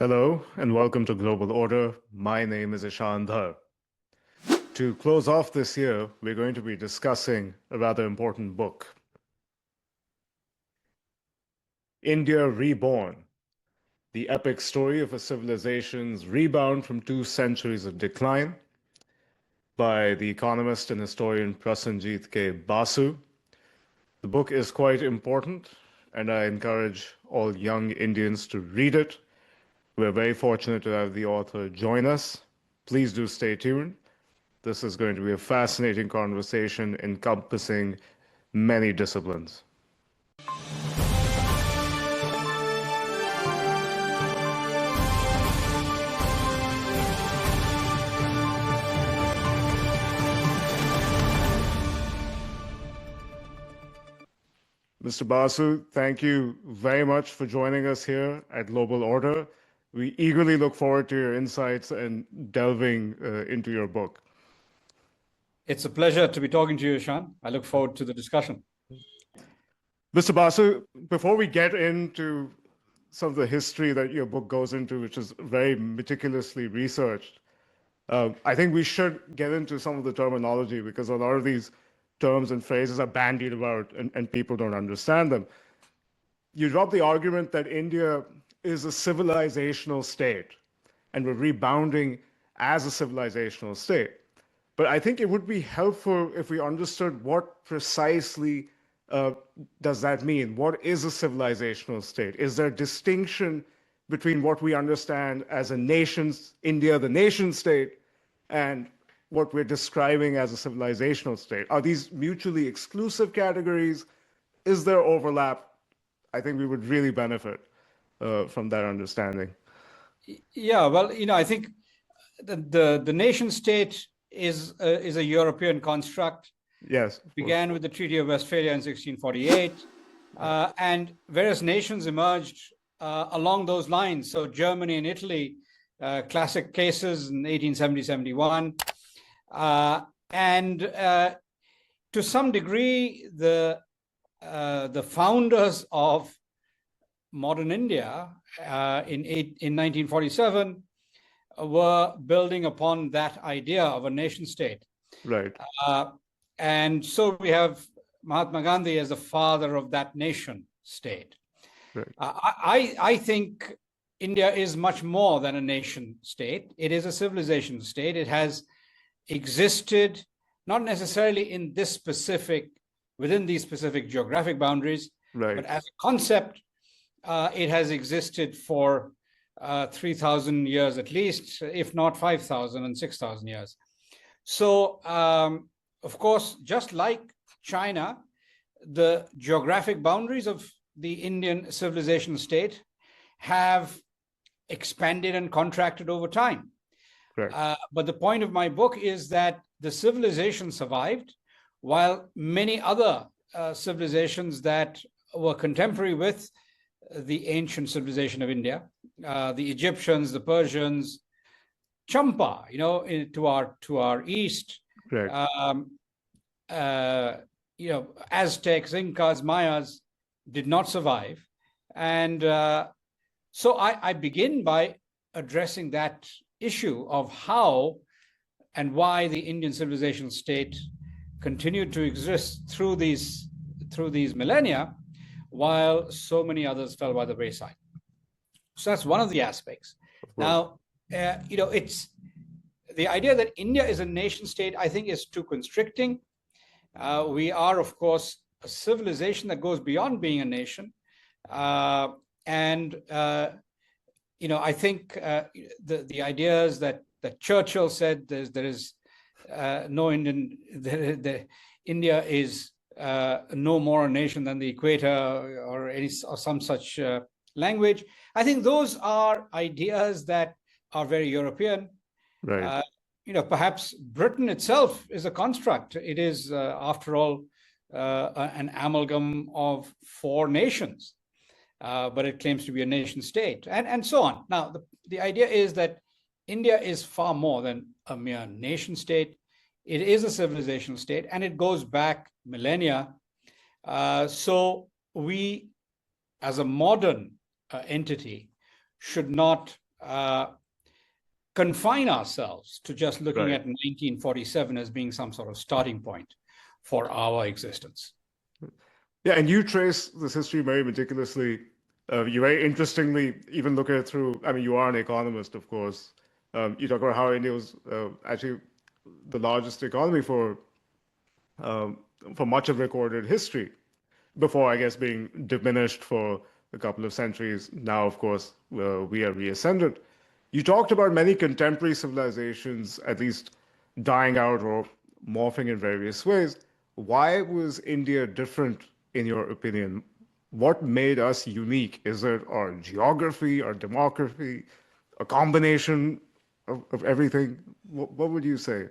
Hello and welcome to Global Order. My name is Ishan Dhar. To close off this year, we're going to be discussing a rather important book, India Reborn, the epic story of a civilization's rebound from 2 centuries of decline, by the economist and historian Prasenjit K. Basu. The book is quite important, and I encourage all young Indians to read it. We're very fortunate to have the author join us. Please do stay tuned. This is going to be a fascinating conversation encompassing many disciplines. Mr. Basu, thank you very much for joining us here at Global Order. We eagerly look forward to your insights and delving into your book. It's a pleasure to be talking to you, Ishan. I look forward to the discussion. Mr. Basu, before we get into some of the history that your book goes into, which is very meticulously researched, I think we should get into some of the terminology because a lot of these terms and phrases are bandied about and people don't understand them. You drop the argument that India is a civilizational state and we're rebounding as a civilizational state. But I think it would be helpful if we understood what precisely does that mean? What is a civilizational state? Is there a distinction between what we understand as a nation's, India, the nation state, and what we're describing as a civilizational state? Are these mutually exclusive categories? Is there overlap? I think we would really benefit from that understanding. Yeah, well, I think the nation state is a European construct. Yes. It began with the Treaty of Westphalia in 1648, and various nations emerged along those lines. So Germany and Italy, classic cases in 1870-71. And to some degree, the founders of modern India in 1947 were building upon that idea of a nation state. Right. And so we have Mahatma Gandhi as the father of that nation state. Right. I think India is much more than a nation state. It is a civilization state. It has existed not necessarily within these specific geographic boundaries, right, but as a concept, it has existed for 3,000 years at least, if not 5,000 and 6,000 years. So, of course, just like China, the geographic boundaries of the Indian civilization state have expanded and contracted over time. But the point of my book is that the civilization survived, while many other civilizations that were contemporary with the ancient civilization of India, the Egyptians, the Persians, Champa, to our east, Aztecs, Incas, Mayas did not survive. And so I begin by addressing that issue of how and why the Indian civilization state continued to exist through these millennia, while so many others fell by the wayside. So that's one of the aspects. Now, it's the idea that India is a nation state, I think, is too constricting. We are, of course, a civilization that goes beyond being a nation. I think the ideas that Churchill said, there is no Indian, India is no more a nation than the equator, or some such language. I think those are ideas that are very European. Right. Perhaps Britain itself is a construct. It is, after all, an amalgam of 4 nations, but it claims to be a nation state, and so on. Now, the idea is that India is far more than a mere nation state. It is a civilizational state, and it goes back millennia. So we, as a modern entity, should not confine ourselves to just looking Right. at 1947 as being some sort of starting point for our existence. Yeah, and you trace this history very meticulously. You very interestingly even look at it through, I mean, you are an economist, of course. You talk about how India was actually the largest economy um, for much of recorded history before, I guess, being diminished for a couple of centuries. Now, of course, we are reascended. You talked about many contemporary civilizations at least dying out or morphing in various ways. Why was India different, in your opinion? What made us unique? Is it our geography, our demography, a combination of everything? What would you say?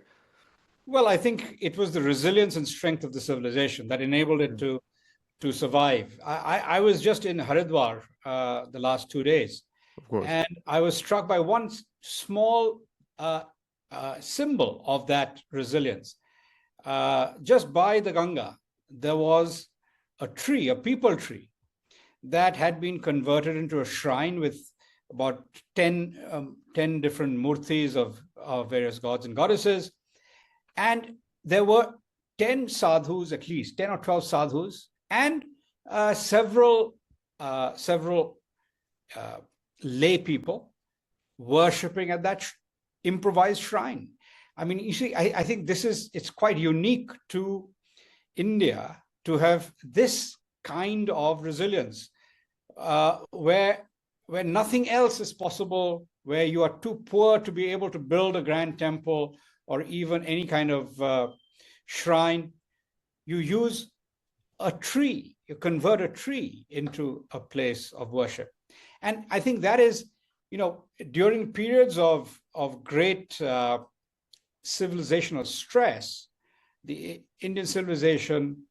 Well, I think it was the resilience and strength of the civilization that enabled it to survive. I was just in Haridwar the last 2 days, Of course. and I was struck by one small symbol of that resilience. Just by the Ganga, there was a tree, a peepal tree, that had been converted into a shrine with about 10 different murtis of various gods and goddesses. And there were 10 sadhus, at least 10 or 12 sadhus, and several lay people worshipping at that improvised shrine. I mean, you see, I think it's quite unique to India to have this kind of resilience, where nothing else is possible, where you are too poor to be able to build a grand temple or even any kind of shrine. You use a tree, you convert a tree into a place of worship. And I think that is, during periods of great civilizational stress, the Indian civilization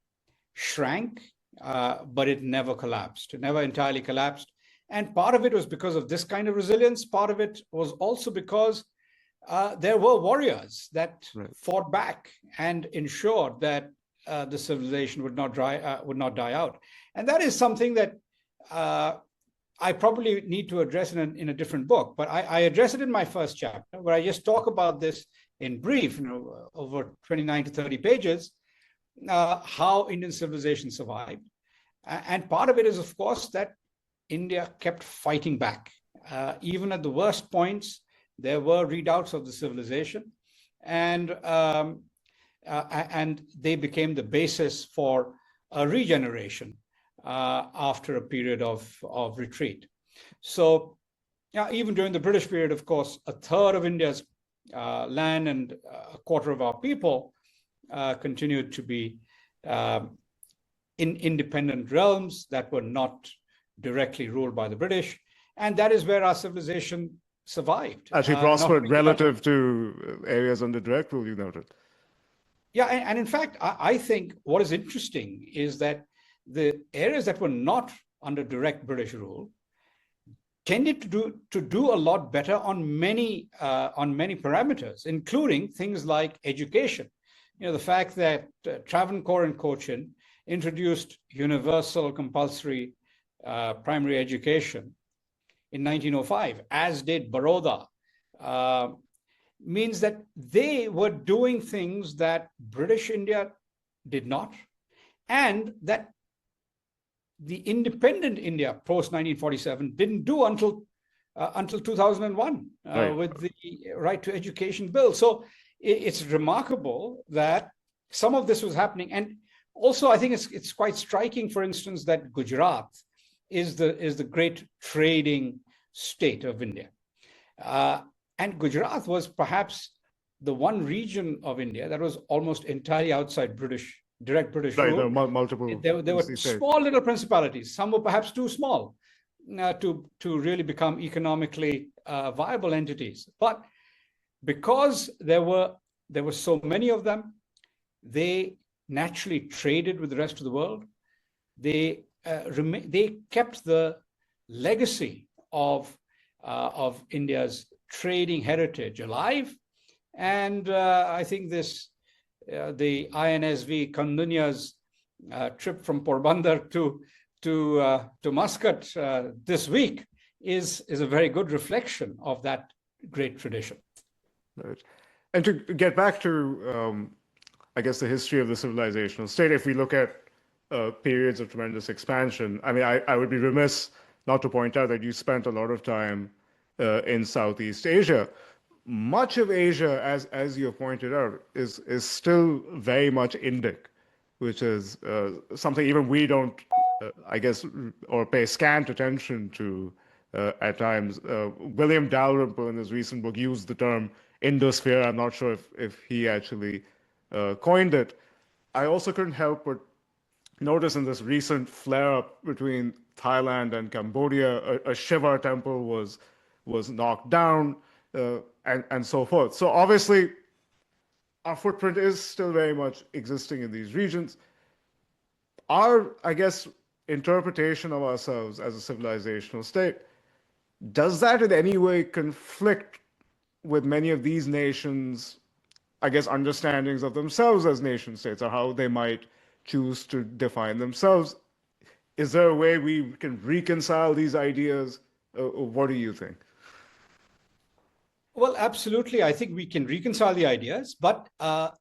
shrank, but it never collapsed. It never entirely collapsed. And part of it was because of this kind of resilience. Part of it was also because there were warriors that fought back and ensured that the civilization would not die out. And that is something that I probably need to address in a different book. But I address it in my first chapter, where I just talk about this in brief, over 29 to 30 pages, how Indian civilization survived. And part of it is, of course, that India kept fighting back. Even at the worst points, there were redoubts of the civilization, and they became the basis for a regeneration after a period of retreat. So, even during the British period, of course, a third of India's land and a quarter of our people continued to be in independent realms that were not directly ruled by the British. And that is where our civilization survived. Actually prospered relative to areas under direct rule, you noted. Yeah, and in fact, I think what is interesting is that the areas that were not under direct British rule tended to do a lot better on many parameters, including things like education. The fact that Travancore and Cochin introduced universal compulsory primary education in 1905, as did Baroda, means that they were doing things that British India did not, and that the independent India post 1947 didn't do until 2001 with the Right to Education Bill. So it's remarkable that some of this was happening. And also, I think it's quite striking, for instance, that Gujarat is the great trading state of India. And Gujarat was perhaps the one region of India that was almost entirely outside direct British rule. There were multiple. There were small little principalities. Some were perhaps too small to really become economically viable entities. But because there were so many of them, they naturally traded with the rest of the world. They kept the legacy of India's trading heritage alive, and I think the INSV Kandunya's trip from Porbandar to Muscat this week is a very good reflection of that great tradition. Right. And to get back to, I guess, the history of the civilizational state, if we look at periods of tremendous expansion, I mean, I would be remiss not to point out that you spent a lot of time in Southeast Asia. Much of Asia, as you have pointed out, is still very much Indic, which is something even we don't, I guess, or pay scant attention to at times. William Dalrymple, in his recent book, used the term Indosphere. I'm not sure if he actually coined it. I also couldn't help but notice in this recent flare-up between Thailand and Cambodia, a Shiva temple was knocked down, and so forth. So obviously, our footprint is still very much existing in these regions. Our, I guess, interpretation of ourselves as a civilizational state, does that in any way conflict with many of these nations, I guess, understandings of themselves as nation states, or how they might choose to define themselves? Is there a way we can reconcile these ideas? What do you think? Well, absolutely. I think we can reconcile the ideas, but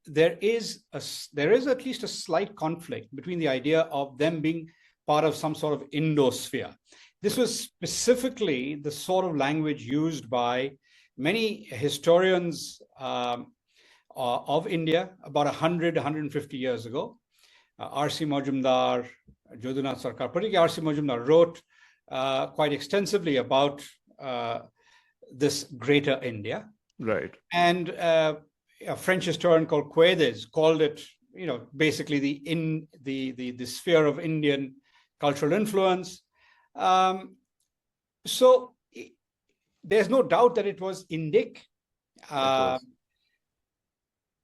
there is at least a slight conflict between the idea of them being part of some sort of Indosphere. This was specifically the sort of language used by many historians of India about 100, 150 years ago. R.C. Majumdar, Jyotirnath Sarkar, particularly R.C. Majumdar, wrote quite extensively about this greater India. Right. And a French historian called Quedes called it, basically the sphere of Indian cultural influence. So there's no doubt that it was Indic.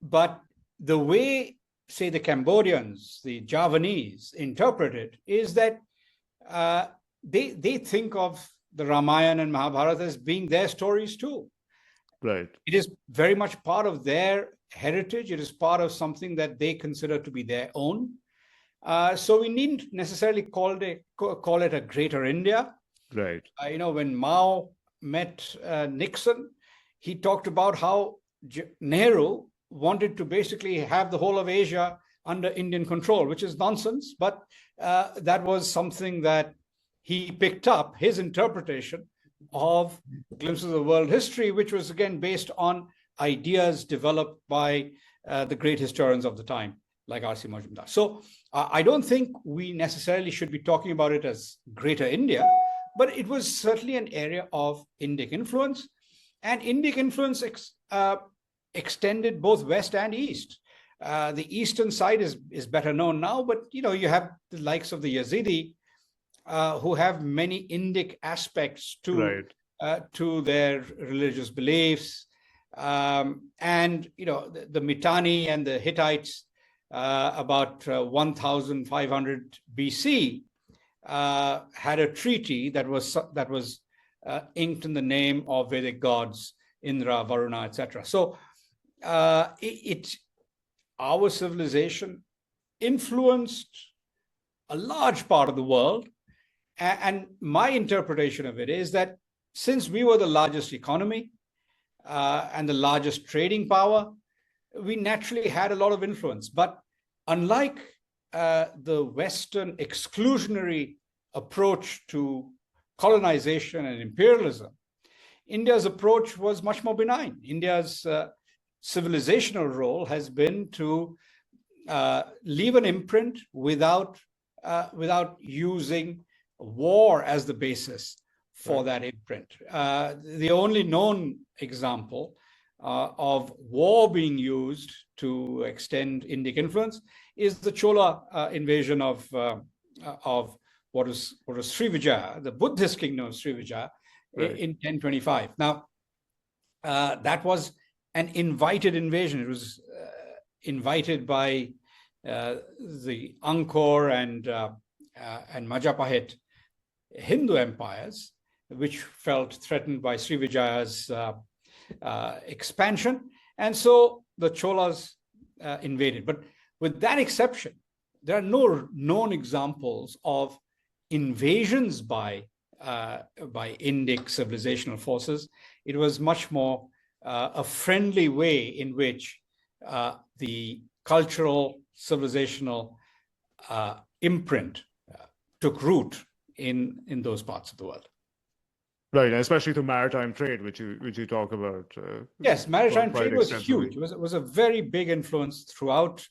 But the way, say, the Cambodians, the Javanese interpret it is that they think of the Ramayana and Mahabharata as being their stories too. Right. It is very much part of their heritage. It is part of something that they consider to be their own. So we needn't necessarily call it a greater India. Right. When Mao met Nixon, he talked about how Nehru wanted to basically have the whole of Asia under Indian control, which is nonsense. But that was something that he picked up, his interpretation of glimpses of world history, which was again based on ideas developed by the great historians of the time, like R.C. Majumdar. So I don't think we necessarily should be talking about it as greater India, but it was certainly an area of Indic influence. And Indic influence extended both west and east. The eastern side is better known now, but you have the likes of the Yazidi, who have many Indic aspects to their religious beliefs. And the Mitanni and the Hittites about 1500 BC had a treaty that was inked in the name of Vedic gods, Indra, Varuna, etc. So our civilization influenced a large part of the world. And my interpretation of it is that since we were the largest economy and the largest trading power, we naturally had a lot of influence. But unlike the Western exclusionary approach to colonization and imperialism, India's approach was much more benign. India's civilizational role has been to leave an imprint without using war as the basis for that imprint. The only known example of war being used to extend Indic influence is the Chola invasion of what was Srivijaya, the Buddhist kingdom of Srivijaya, in 1025. Now, that was an invited invasion. It was invited by the Angkor and Majapahit Hindu empires, which felt threatened by Srivijaya's expansion. And so the Cholas invaded. But with that exception, there are no known examples of invasions by Indic civilizational forces. It was much more a friendly way in which the cultural civilizational imprint took root in those parts of the world. Right, especially through maritime trade, which you talk about. Yes, maritime trade was huge. It was a very big influence throughout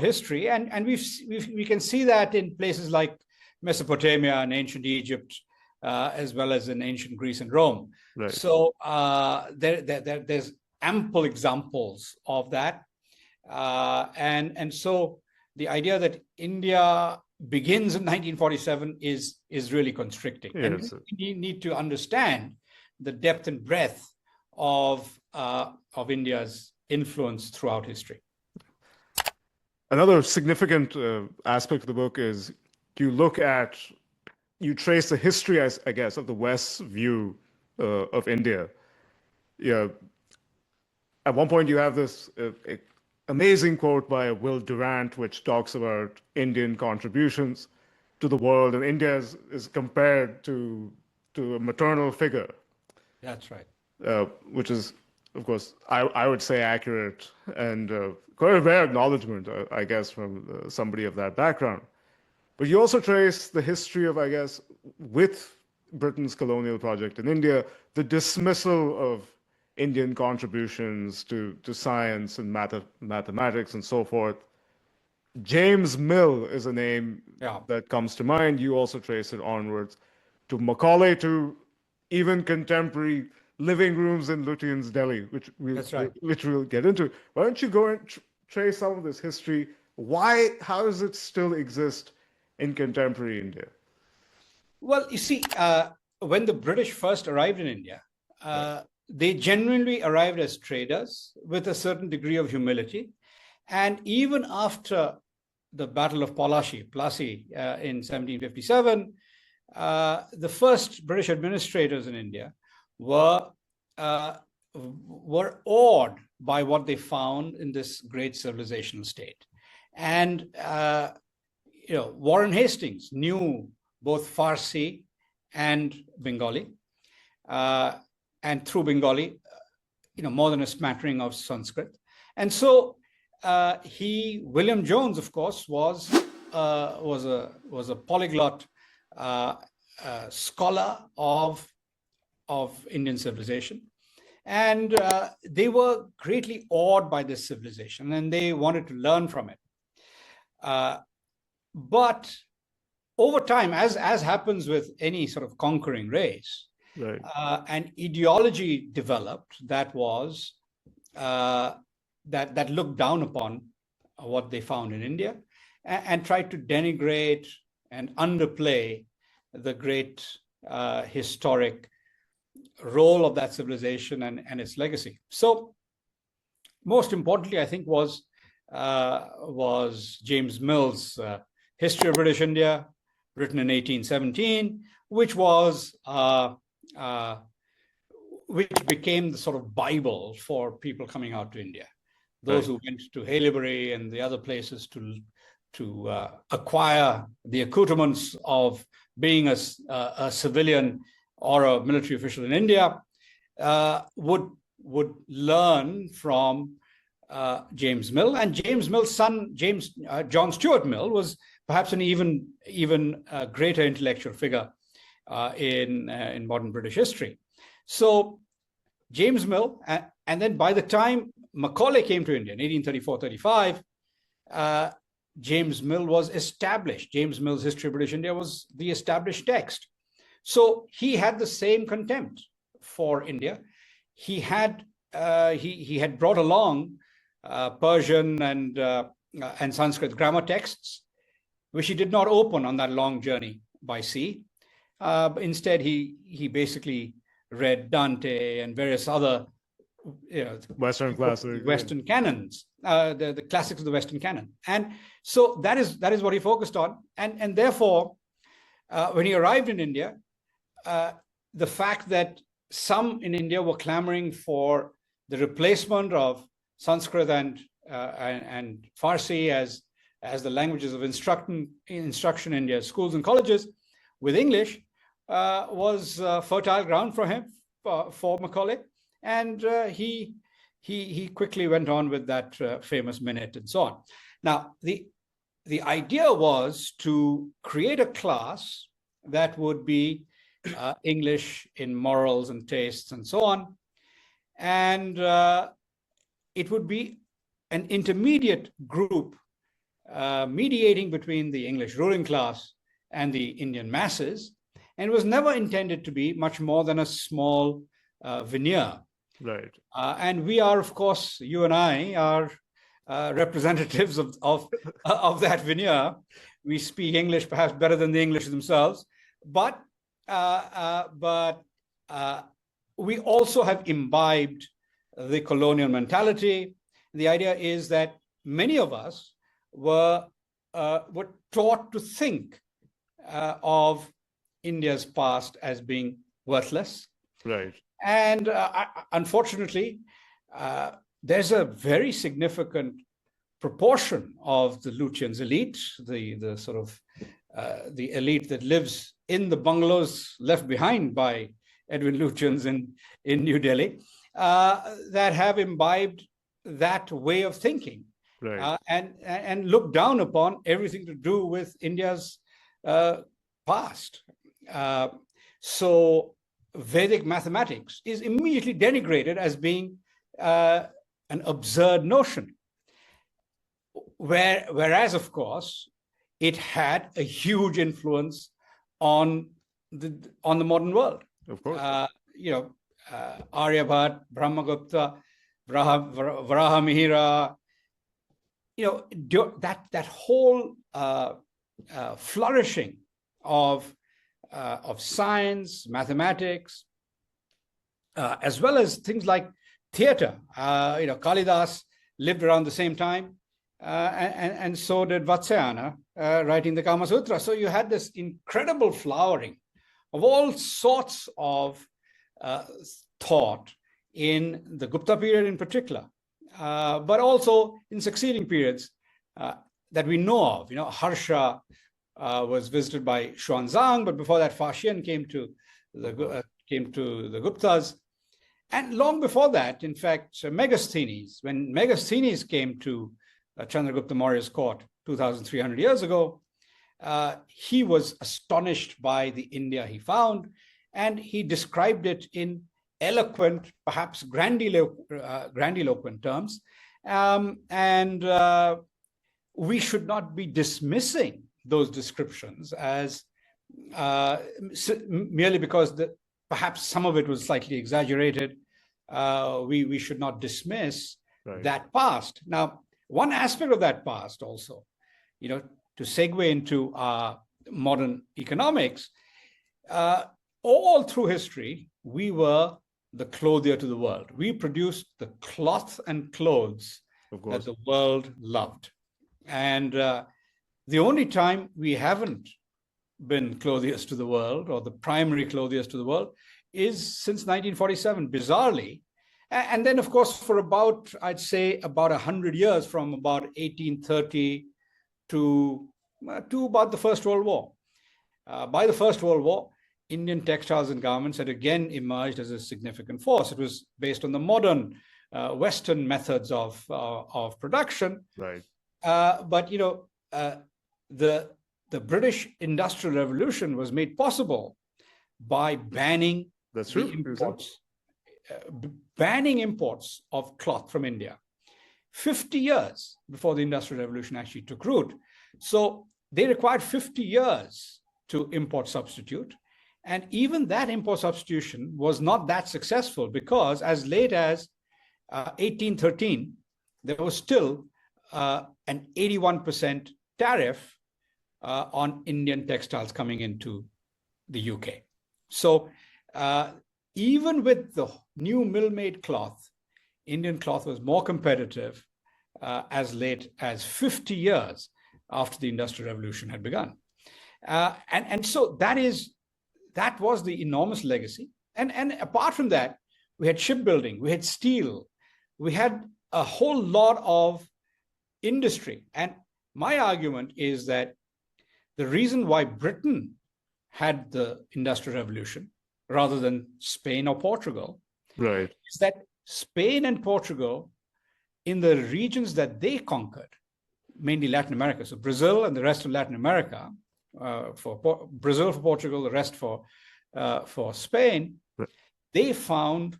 history, and we can see that in places like Mesopotamia and ancient Egypt, as well as in ancient Greece and Rome. Right. So there's ample examples of that, and so the idea that India begins in 1947 is really constricting. Yes. And we need to understand the depth and breadth of India's influence throughout history. Another significant aspect of the book is you trace the history, I guess, of the West's view of India. Yeah. At one point, you have this amazing quote by Will Durant, which talks about Indian contributions to the world, and India is compared to a maternal figure. That's right. Which is, of course, I would say accurate and quite a rare acknowledgement, I guess, from somebody of that background. But you also trace the history of, I guess, with Britain's colonial project in India, the dismissal of Indian contributions to science and mathematics and so forth. James Mill is a name that comes to mind. You also trace it onwards to Macaulay, to even contemporary living rooms in Lutyens' Delhi, which we'll get into. Why don't you go and trace some of this history? How does it still exist in contemporary India? Well, you see, when the British first arrived in India, they genuinely arrived as traders with a certain degree of humility. And even after the Battle of Plassey in 1757, the first British administrators in India were awed by what they found in this great civilizational state. And Warren Hastings knew both Farsi and Bengali, and through Bengali, more than a smattering of Sanskrit. And so William Jones, of course, was a polyglot scholar of Indian civilization, and they were greatly awed by this civilization, and they wanted to learn from it. But over time, as happens with any sort of conquering race, right, an ideology developed that was that looked down upon what they found in India and tried to denigrate and underplay the great historic role of that civilization and its legacy. So, most importantly, I think was James Mill's History of British India, written in 1817, which became the sort of Bible for people coming out to India. Those who went to Haileybury and the other places to acquire the accoutrements of being a civilian or a military official in India would learn from James Mill. And James Mill's son, John Stuart Mill, was perhaps an even greater intellectual figure in modern British history. So James Mill, and then by the time Macaulay came to India in 1834-35, James Mill was established. James Mill's History of British India was the established text. So he had the same contempt for India. He had brought along Persian and Sanskrit grammar texts, which he did not open on that long journey by sea. Instead, he basically read Dante and various other Western classics, Western canons, the classics of the Western canon. And so that is what he focused on. And therefore, when he arrived in India, the fact that some in India were clamoring for the replacement of Sanskrit and Farsi as the languages of instruction in India's schools and colleges with English was fertile ground for him, for Macaulay, and he quickly went on with that famous minute and so on. Now, the idea was to create a class that would be English in morals and tastes and so on, and it would be an intermediate group mediating between the English ruling class and the Indian masses, and was never intended to be much more than a small veneer. Right. And we are, of course, you and I are representatives of that veneer. We speak English perhaps better than the English themselves, but we also have imbibed the colonial mentality. The idea is that many of us were taught to think of India's past as being worthless. Right. And unfortunately, there's a very significant proportion of the Lutyens elite, the sort of the elite that lives in the bungalows left behind by Edwin Lutyens in New Delhi, that have imbibed that way of thinking. Right. And look down upon everything to do with India's past. So Vedic mathematics is immediately denigrated as being an absurd notion. Whereas, of course, it had a huge influence on the modern world. Of course. Aryabhat, Brahmagupta, Varahamihira, that whole flourishing of science, mathematics, as well as things like theater. Kalidas lived around the same time, and so did Vatsyayana, writing the Kama Sutra. So you had this incredible flowering of all sorts of thought in the Gupta period in particular, but also in succeeding periods that we know of. Harsha was visited by Xuanzang, but before that, Fashian came to the Guptas. And long before that, in fact, Megasthenes, when Megasthenes came to Chandragupta Maurya's court 2,300 years ago, he was astonished by the India he found, and he described it in eloquent, perhaps grandiloquent terms. And we should not be dismissing those descriptions as merely because perhaps some of it was slightly exaggerated. We should not dismiss that past. Now, one aspect of that past also, to segue into modern economics, all through history, we were the clothier to the world. We produced the cloth and clothes that the world loved. And the only time we haven't been clothiers to the world, or the primary clothiers to the world, is since 1947, bizarrely. And then, of course, for about, I'd say, about 100 years, from about 1830 to about the First World War. By the First World War, Indian textiles and garments had again emerged as a significant force. It was based on the modern Western methods of production. Right. But the British Industrial Revolution was made possible by banning banning imports of cloth from India 50 years before the Industrial Revolution actually took root. So they required 50 years to import substitute. And even that import substitution was not that successful, because as late as 1813, there was still an 81% tariff on Indian textiles coming into the UK. So even with the new mill-made cloth, Indian cloth was more competitive as late as 50 years after the Industrial Revolution had begun. And so that was the enormous legacy. And apart from that, we had shipbuilding, we had steel, we had a whole lot of industry. And my argument is that the reason why Britain had the Industrial Revolution rather than Spain or Portugal, right, is that Spain and Portugal, in the regions that they conquered, mainly Latin America, so Brazil and the rest of Latin America, Brazil for Portugal, the rest for Spain, right. they found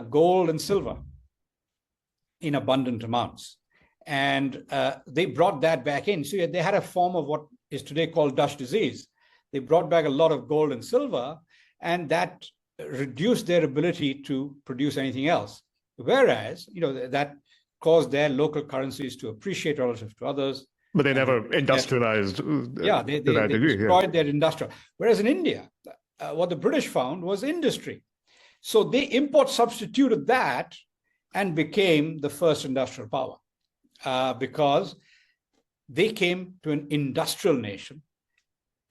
gold and silver in abundant amounts. And they brought that back in. So they had a form of what is today called Dutch disease. They brought back a lot of gold and silver, and that reduced their ability to produce anything else. Whereas, that caused their local currencies to appreciate relative to others. But they never industrialized they to that degree. destroyed their industrial. Whereas in India, what the British found was industry. So they import substituted that and became the first industrial power because they came to an industrial nation.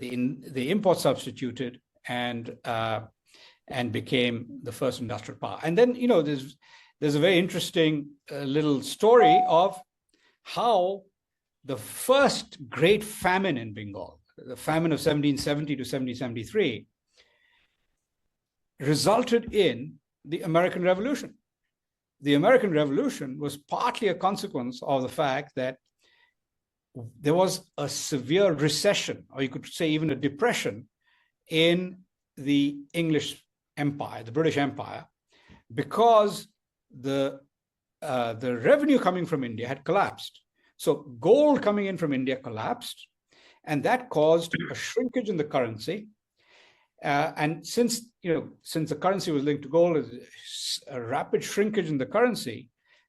They import substituted and became the first industrial power. And then, there's a very interesting little story of how the first great famine in Bengal, the famine of 1770 to 1773, resulted in the American Revolution. The American Revolution was partly a consequence of the fact that there was a severe recession, or you could say even a depression, in the English Empire, the British Empire, because the revenue coming from India had collapsed. So gold coming in from India collapsed, and that caused a shrinkage in the currency. And since the currency was linked to gold, a rapid shrinkage in the currency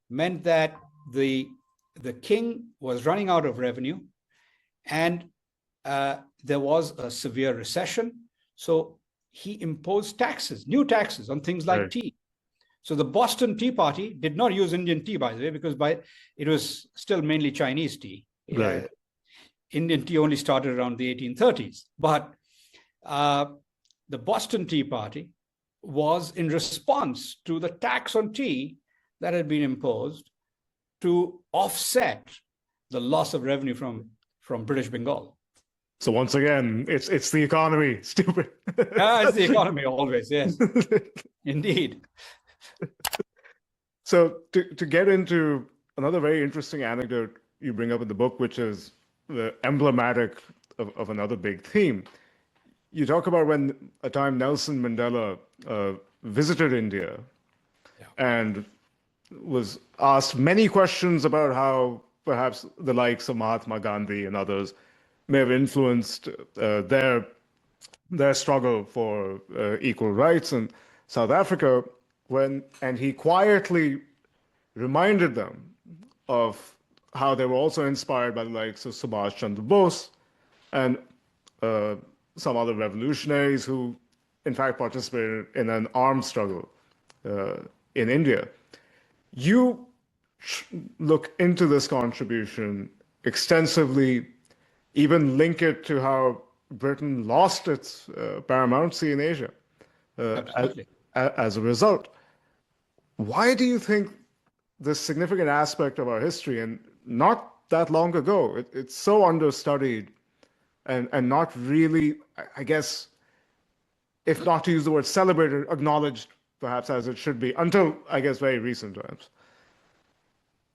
meant that the king was running out of revenue, and there was a severe recession. So he imposed new taxes on things like tea. So the Boston Tea Party did not use Indian tea, by the way, because it was still mainly Chinese tea. Right. Indian tea only started around the 1830s. But the Boston Tea Party was in response to the tax on tea that had been imposed to offset the loss of revenue from British Bengal. So once again, it's the economy, stupid. It's the economy always, yes. Indeed. So to get into another very interesting anecdote you bring up in the book, which is the emblematic of another big theme. You talk about when a time Nelson Mandela visited India and was asked many questions about how perhaps the likes of Mahatma Gandhi and others may have influenced their struggle for equal rights in South Africa, and he quietly reminded them of how they were also inspired by the likes of Subhash Chandra Bose and some other revolutionaries who, in fact, participated in an armed struggle in India. You look into this contribution extensively, even link it to how Britain lost its paramountcy in Asia as a result. Why do you think this significant aspect of our history, and not that long ago, it's so understudied and not really, I guess, if not to use the word celebrated, acknowledged perhaps as it should be, until, I guess, very recent times?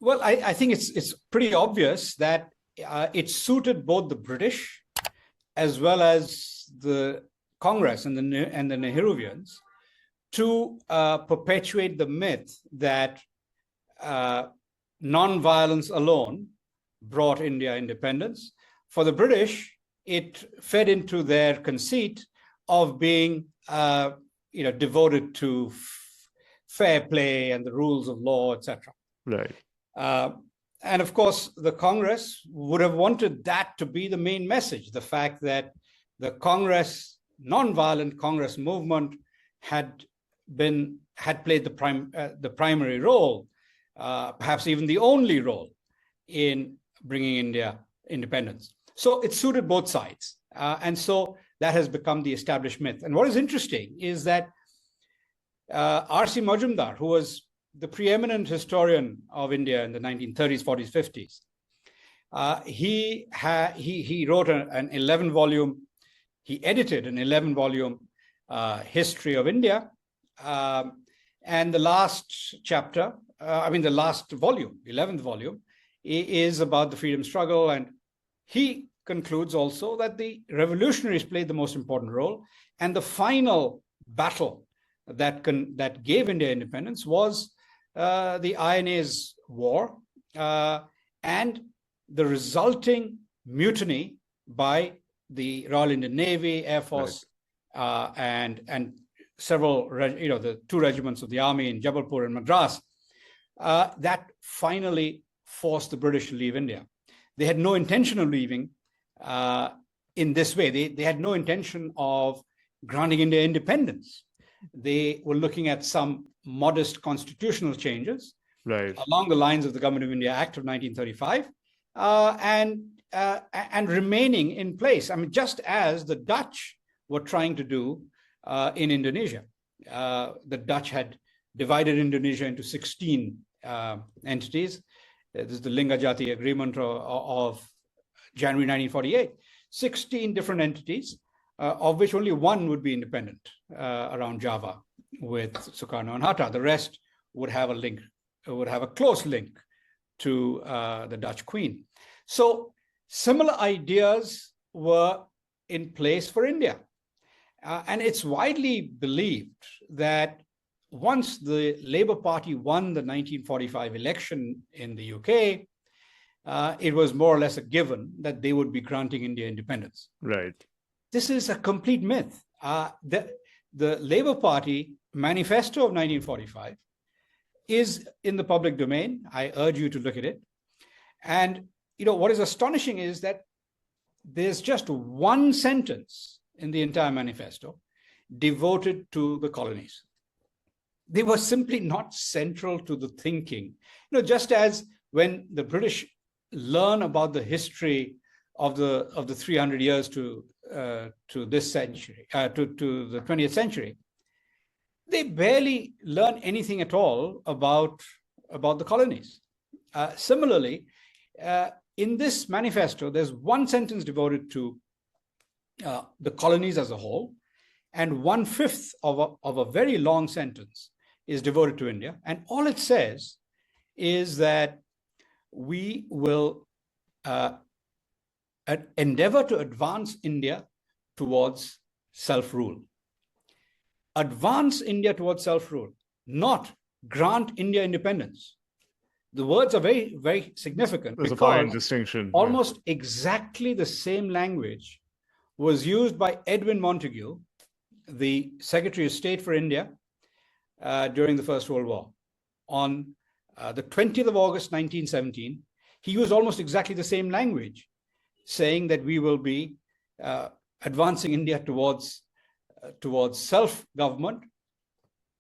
Well, I think it's pretty obvious that it suited both the British as well as the Congress and the Nehruvians to perpetuate the myth that non-violence alone brought India independence. For the British, it fed into their conceit of being devoted to fair play and the rules of law, etc. Right. And of course, the Congress would have wanted that to be the main message, the fact that the Congress, non-violent Congress movement had played the primary role, perhaps even the only role in bringing India independence. So it suited both sides. And so that has become the established myth. And what is interesting is that R.C. Majumdar, who was the preeminent historian of India in the 1930s, 40s, 50s, he wrote an 11-volume he edited an 11-volume history of India. And the last chapter, the last volume, 11th volume, is about the freedom struggle. And he concludes also that the revolutionaries played the most important role. And the final battle that gave India independence was the INA's war and the resulting mutiny by the Royal Indian Navy, Air Force, and several, the 2 regiments of the army in Jabalpur and Madras, that finally forced the British to leave India. They had no intention of leaving in this way. They had no intention of granting India independence. They were looking at some modest constitutional changes along the lines of the Government of India Act of 1935 and remaining in place. Just as the Dutch were trying to do in Indonesia. The Dutch had divided Indonesia into 16 entities. This is the Lingajati Agreement of January 1948. 16 different entities, of which only one would be independent around Java with Sukarno and Hatta. The rest would have a close link to the Dutch Queen. So similar ideas were in place for India. And it's widely believed that once the Labour Party won the 1945 election in the UK, it was more or less a given that they would be granting India independence. Right. This is a complete myth. The Labour Party manifesto of 1945 is in the public domain. I urge you to look at it. And what is astonishing is that there's just one sentence in the entire manifesto devoted to the colonies. They were simply not central to the thinking. Just as when the British learn about the history of the 300 years to this century, to the 20th century, they barely learn anything at all about the colonies. Similarly, in this manifesto, there's one sentence devoted to the colonies as a whole, and 1/5 of a very long sentence is devoted to India. And all it says is that we will endeavor to advance India towards self-rule. Advance India towards self-rule, not grant India independence. The words are very, very significant. There's a fine distinction. Almost exactly the same language was used by Edwin Montagu, the Secretary of State for India, during the First World War. On the 20th of August, 1917, he used almost exactly the same language, saying that we will be advancing India towards self-government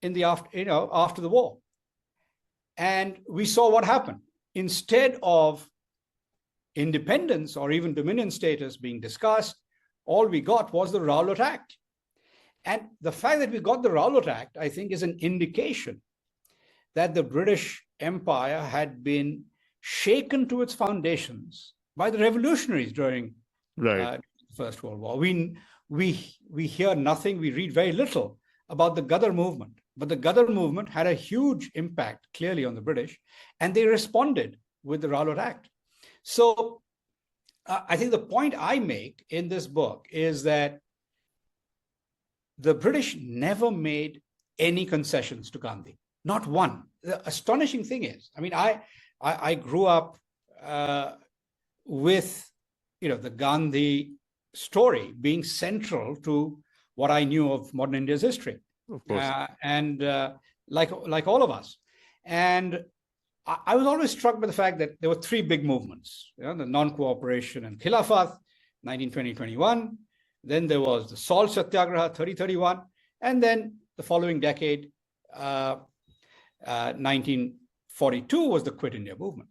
after the war. And we saw what happened. Instead of independence or even dominion status being discussed, all we got was the Rowlatt Act. And the fact that we got the Rowlatt Act, I think, is an indication that the British Empire had been shaken to its foundations by the revolutionaries during the First World War. We hear nothing, we read very little about the Ghadar movement, but the Ghadar movement had a huge impact clearly on the British, and they responded with the Rowlatt Act. So I think the point I make in this book is that the British never made any concessions to Gandhi, not one. The astonishing thing is, I grew up with the Gandhi story being central to what I knew of modern India's history, of course. Like all of us. And I was always struck by the fact that there were 3 big movements, the non-cooperation and Khilafat, 1920-21. Then there was the Salt Satyagraha, 30-31. And then the following decade, 1942 was the Quit India movement.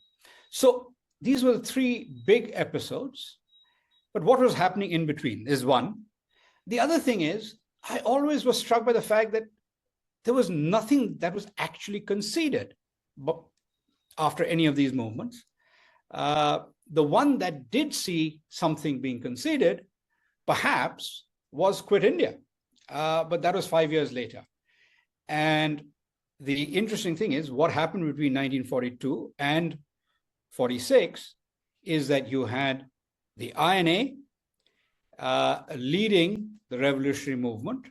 So these were the 3 big episodes. But what was happening in between is one. The other thing is, I always was struck by the fact that there was nothing that was actually conceded after any of these movements. The one that did see something being conceded, perhaps, was quit India. But that was 5 years later. And the interesting thing is what happened between 1942 and 46 is that you had the INA leading the revolutionary movement,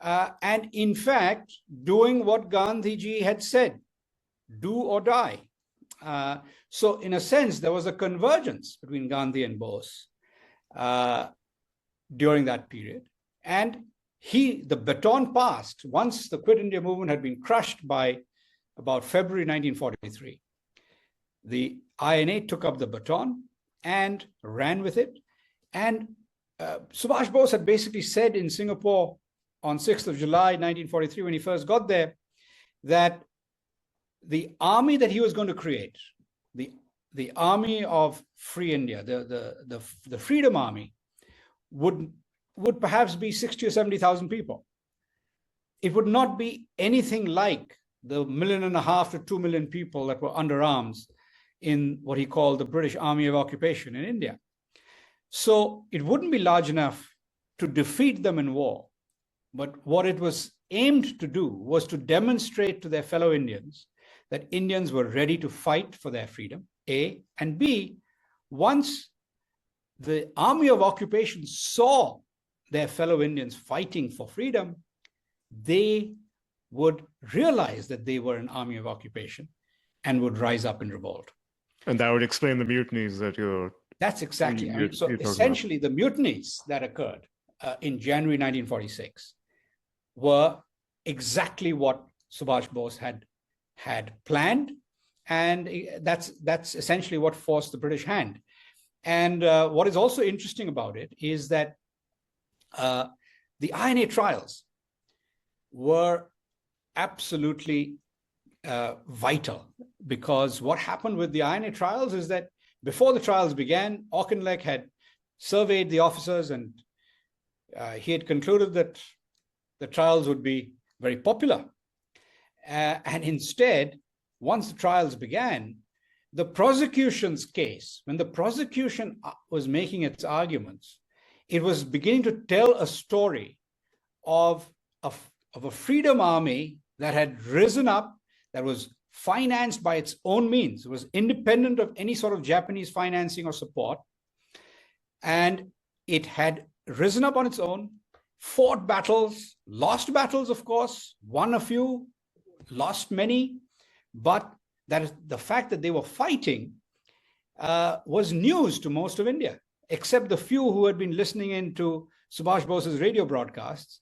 and in fact, doing what Gandhiji had said, do or die. So in a sense, there was a convergence between Gandhi and Bose during that period. And the baton passed once the Quit India movement had been crushed by about February 1943. The INA took up the baton and ran with it. And Subhash Bose had basically said in Singapore on 6th of July 1943, when he first got there, that the army that he was going to create, the army of free India, the Freedom Army, would perhaps be 60 or 70,000 people. It would not be anything like the 1.5 million to 2 million people that were under arms in what he called the British Army of Occupation in India. So it wouldn't be large enough to defeat them in war. But what it was aimed to do was to demonstrate to their fellow Indians that Indians were ready to fight for their freedom, A, and B, once the Army of Occupation saw their fellow Indians fighting for freedom, they would realize that they were an army of occupation and would rise up in revolt. And that would explain the mutinies that you're... That's exactly. So essentially, the mutinies that occurred in January 1946 were exactly what Subhash Bose had planned, and that's essentially what forced the British hand. And what is also interesting about it is that the INA trials were absolutely vital, because what happened with the INA trials is that before the trials began, Auchinleck had surveyed the officers, and he had concluded that the trials would be very popular. And instead, once the trials began, the prosecution's case, when the prosecution was making its arguments, it was beginning to tell a story of a freedom army that had risen up, that was financed by its own means. It was independent of any sort of Japanese financing or support. And it had risen up on its own, fought battles, lost battles, of course, won a few, lost many. But that is, the fact that they were fighting was news to most of India, except the few who had been listening in to Subhash Bose's radio broadcasts.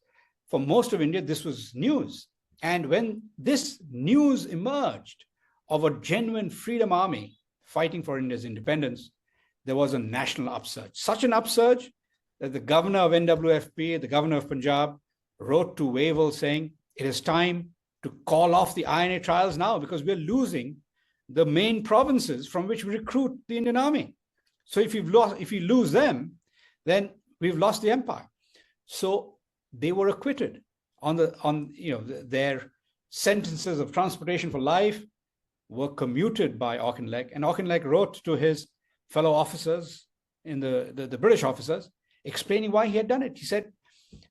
For most of India, this was news. And when this news emerged of a genuine freedom army fighting for India's independence, there was a national upsurge. Such an upsurge that the governor of NWFP, the governor of Punjab, wrote to Wavell saying, it is time to call off the INA trials now, because we're losing the main provinces from which we recruit the Indian army. So if you lose them, then we've lost the empire. So they were acquitted on their sentences of transportation for life were commuted by Auchinleck, and Auchinleck wrote to his fellow officers, in the British officers, explaining why he had done it. He said,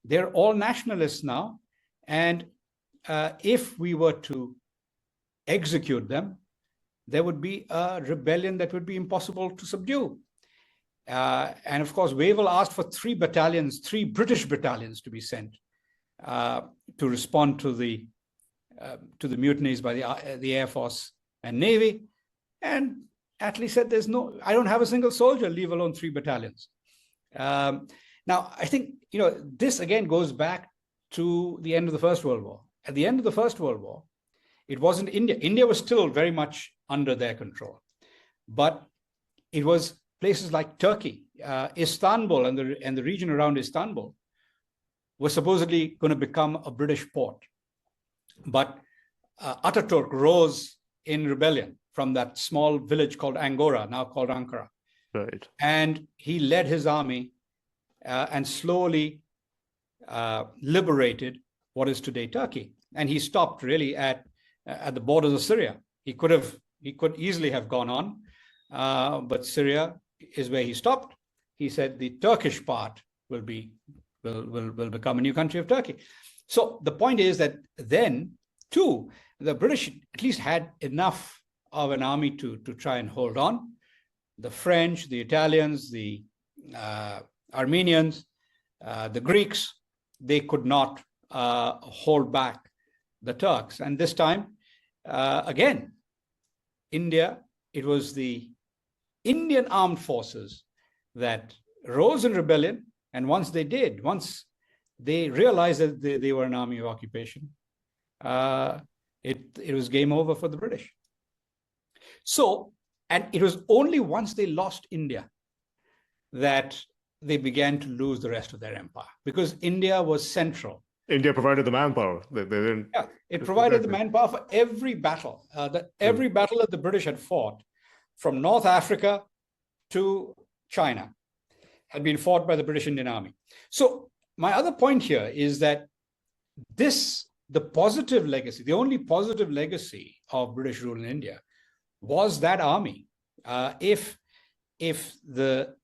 they're all nationalists now, and if we were to execute them, there would be a rebellion that would be impossible to subdue. And of course, Wavell asked for 3 British battalions to be sent to respond to the mutinies by the Air Force and Navy. And Attlee said, I don't have a single soldier, leave alone 3 battalions. Now, I think, this again goes back to the end of the First World War. At the end of the First World War, it wasn't India. India was still very much under their control. But it was places like Turkey, Istanbul, and the region around Istanbul was supposedly going to become a British port. But Ataturk rose in rebellion from that small village called Angora, now called Ankara. Right. And he led his army and slowly liberated what is today Turkey. And he stopped really at the borders of Syria. He could easily have gone on, but Syria is where he stopped. He said the Turkish part will be will become a new country of Turkey. So the point is that then, too, the British at least had enough of an army to try and hold on. The French, the Italians, the Armenians, the Greeks, they could not hold back the Turks. And this time, again, India, it was the Indian armed forces that rose in rebellion. And once they realized that they were an army of occupation, it was game over for the British. So, and it was only once they lost India that they began to lose the rest of their empire, because India was central. India provided the manpower. They didn't. Yeah, it provided the manpower for every battle. Every battle that the British had fought, from North Africa to China, had been fought by the British Indian Army. So my other point here is that the positive legacy, the only positive legacy of British rule in India was that army. If the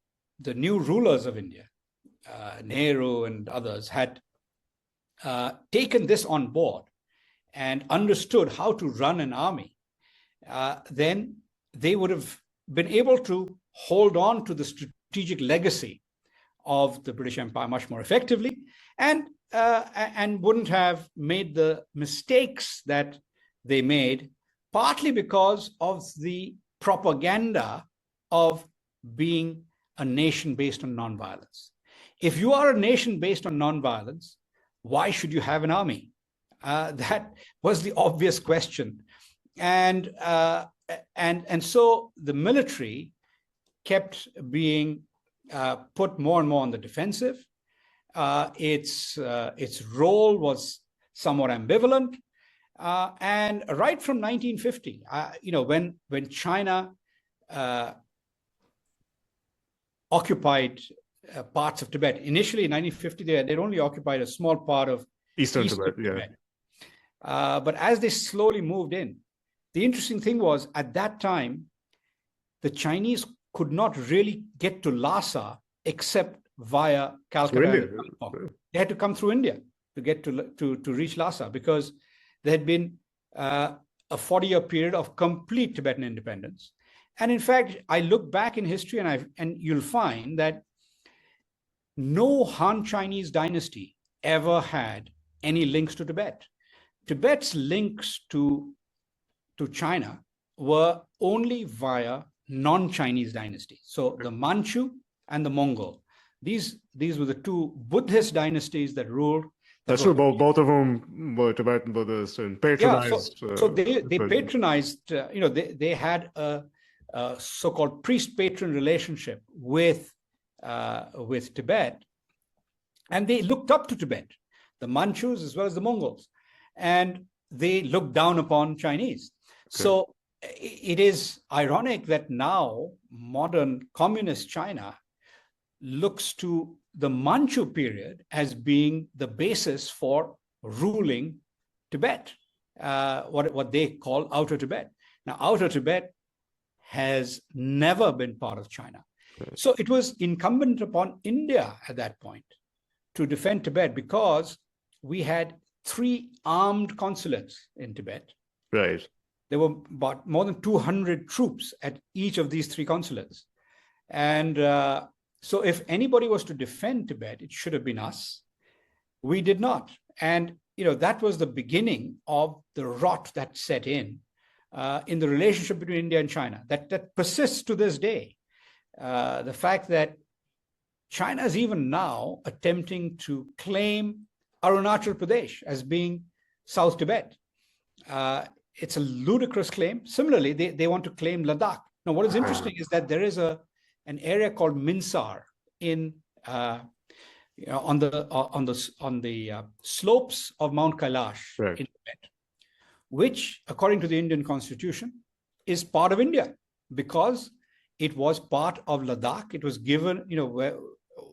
new rulers of India, Nehru and others, had taken this on board and understood how to run an army, then they would have been able to hold on to the strategic legacy of the British Empire much more effectively, and wouldn't have made the mistakes that they made, partly because of the propaganda of being a nation based on nonviolence. If you are a nation based on nonviolence, why should you have an army? That was the obvious question. And so the military kept being put more and more on the defensive. Its role was somewhat ambivalent. And right from 1950, when China occupied parts of Tibet. Initially, in 1950, they'd only occupied a small part of Eastern Tibet. Yeah. But as they slowly moved in, the interesting thing was, at that time, the Chinese could not really get to Lhasa except via Calcutta. They had to come through India to get to reach Lhasa, because there had been a 40-year period of complete Tibetan independence. And in fact, I look back in history and you'll find that no Han Chinese dynasty ever had any links to Tibet. Tibet's links to China were only via non-Chinese dynasties. So the Manchu and the Mongol, these were the two Buddhist dynasties that ruled. That's true. Both of them were Tibetan Buddhists and patronized. Yeah, so they patronized. They had a so-called priest-patron relationship with Tibet, and they looked up to Tibet, the Manchus as well as the Mongols, and they looked down upon Chinese. Okay. So it is ironic that now modern communist China looks to the Manchu period as being the basis for ruling Tibet, what they call Outer Tibet. Now, Outer Tibet has never been part of China. Okay. So it was incumbent upon India at that point to defend Tibet, because we had 3 armed consulates in Tibet. Right. There were about more than 200 troops at each of these 3 consulates. And so if anybody was to defend Tibet, it should have been us. We did not. And, that was the beginning of the rot that set in the relationship between India and China, that persists to this day. The fact that China is even now attempting to claim Arunachal Pradesh as being South Tibet. It's a ludicrous claim. Similarly, they want to claim Ladakh. Now, what is interesting is that there is an area called Minsar on the slopes of Mount Kailash, right, in Tibet, which, according to the Indian Constitution, is part of India because it was part of Ladakh. It was given,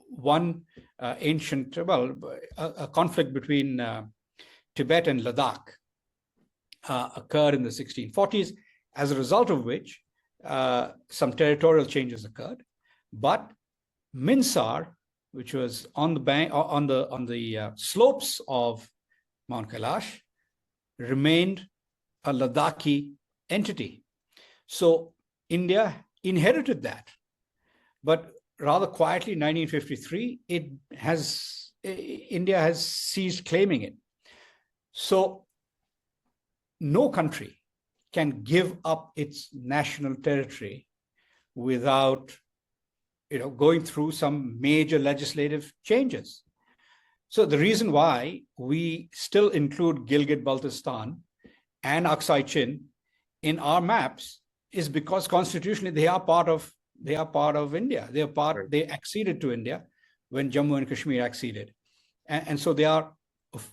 one ancient, a conflict between Tibet and Ladakh occurred in the 1640s, as a result of which some territorial changes occurred. But Minsar which was on the bank, on the slopes of Mount Kailash, remained a Ladakhi entity. So India inherited that, but rather quietly in 1953, India has ceased claiming it. So no country can give up its national territory without going through some major legislative changes. So the reason why we still include Gilgit-Baltistan and Aksai Chin in our maps is because constitutionally they are part of India. They acceded to India when Jammu and Kashmir acceded. And so they are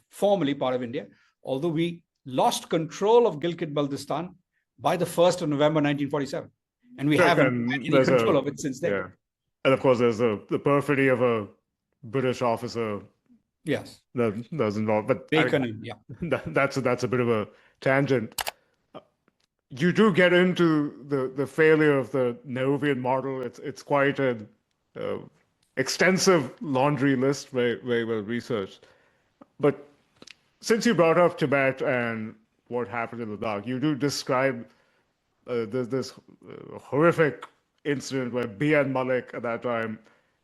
formally part of India, although we lost control of Gilgit-Baltistan by the 1st of November 1947. And we haven't had any control of it since then. Yeah. And of course, there's the perfidy of a British officer. Yes. That's involved. But Bacon, yeah. That's a bit of a tangent. You do get into the failure of the Nehruvian model. It's quite an extensive laundry list, very, very well researched. But since you brought up Tibet and what happened in Ladakh, you do describe this horrific incident where B.N. Malik, at that time,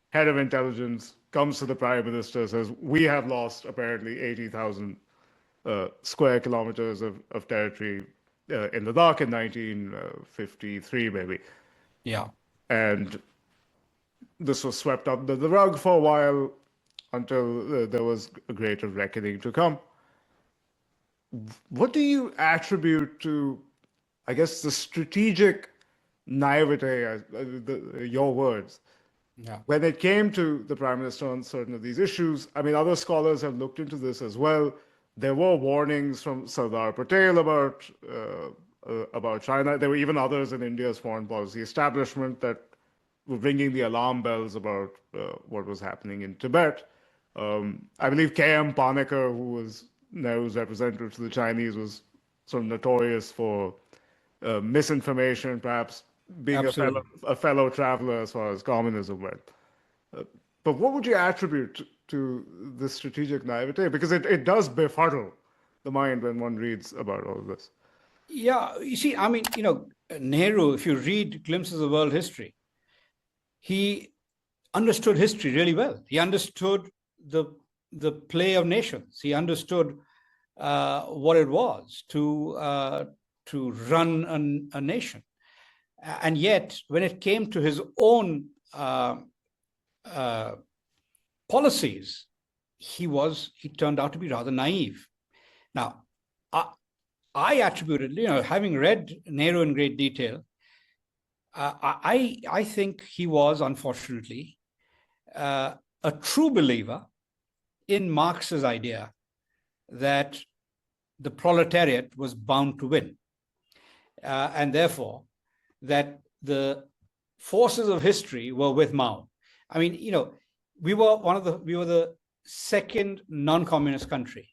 head of intelligence, comes to the Prime Minister, says, we have lost apparently 80,000 square kilometers of territory in Ladakh in 1953, maybe. Yeah. And this was swept under the rug for a while until there was a greater reckoning to come. What do you attribute to, I guess, the strategic naivete, your words, when it came to the Prime Minister on certain of these issues? I mean, other scholars have looked into this as well. There were warnings from Sardar Patel about China. There were even others in India's foreign policy establishment that were ringing the alarm bells about what was happening in Tibet. I believe K.M. Panikkar, who was Nehru's representative to the Chinese, was sort of notorious for misinformation, perhaps being a fellow traveler as far as communism went. But what would you attribute to this strategic naivete? Because it does befuddle the mind when one reads about all of this. Yeah, you see, I mean, Nehru, if you read Glimpses of World History, he understood history really well. He understood the play of nations. He understood what it was to run a nation. And yet, when it came to his own policies, he turned out to be rather naive. Now, I attributed, having read Nehru in great detail, I think he was, unfortunately, a true believer in Marx's idea that the proletariat was bound to win, and therefore that the forces of history were with Mao. I mean, we were the second non-communist country.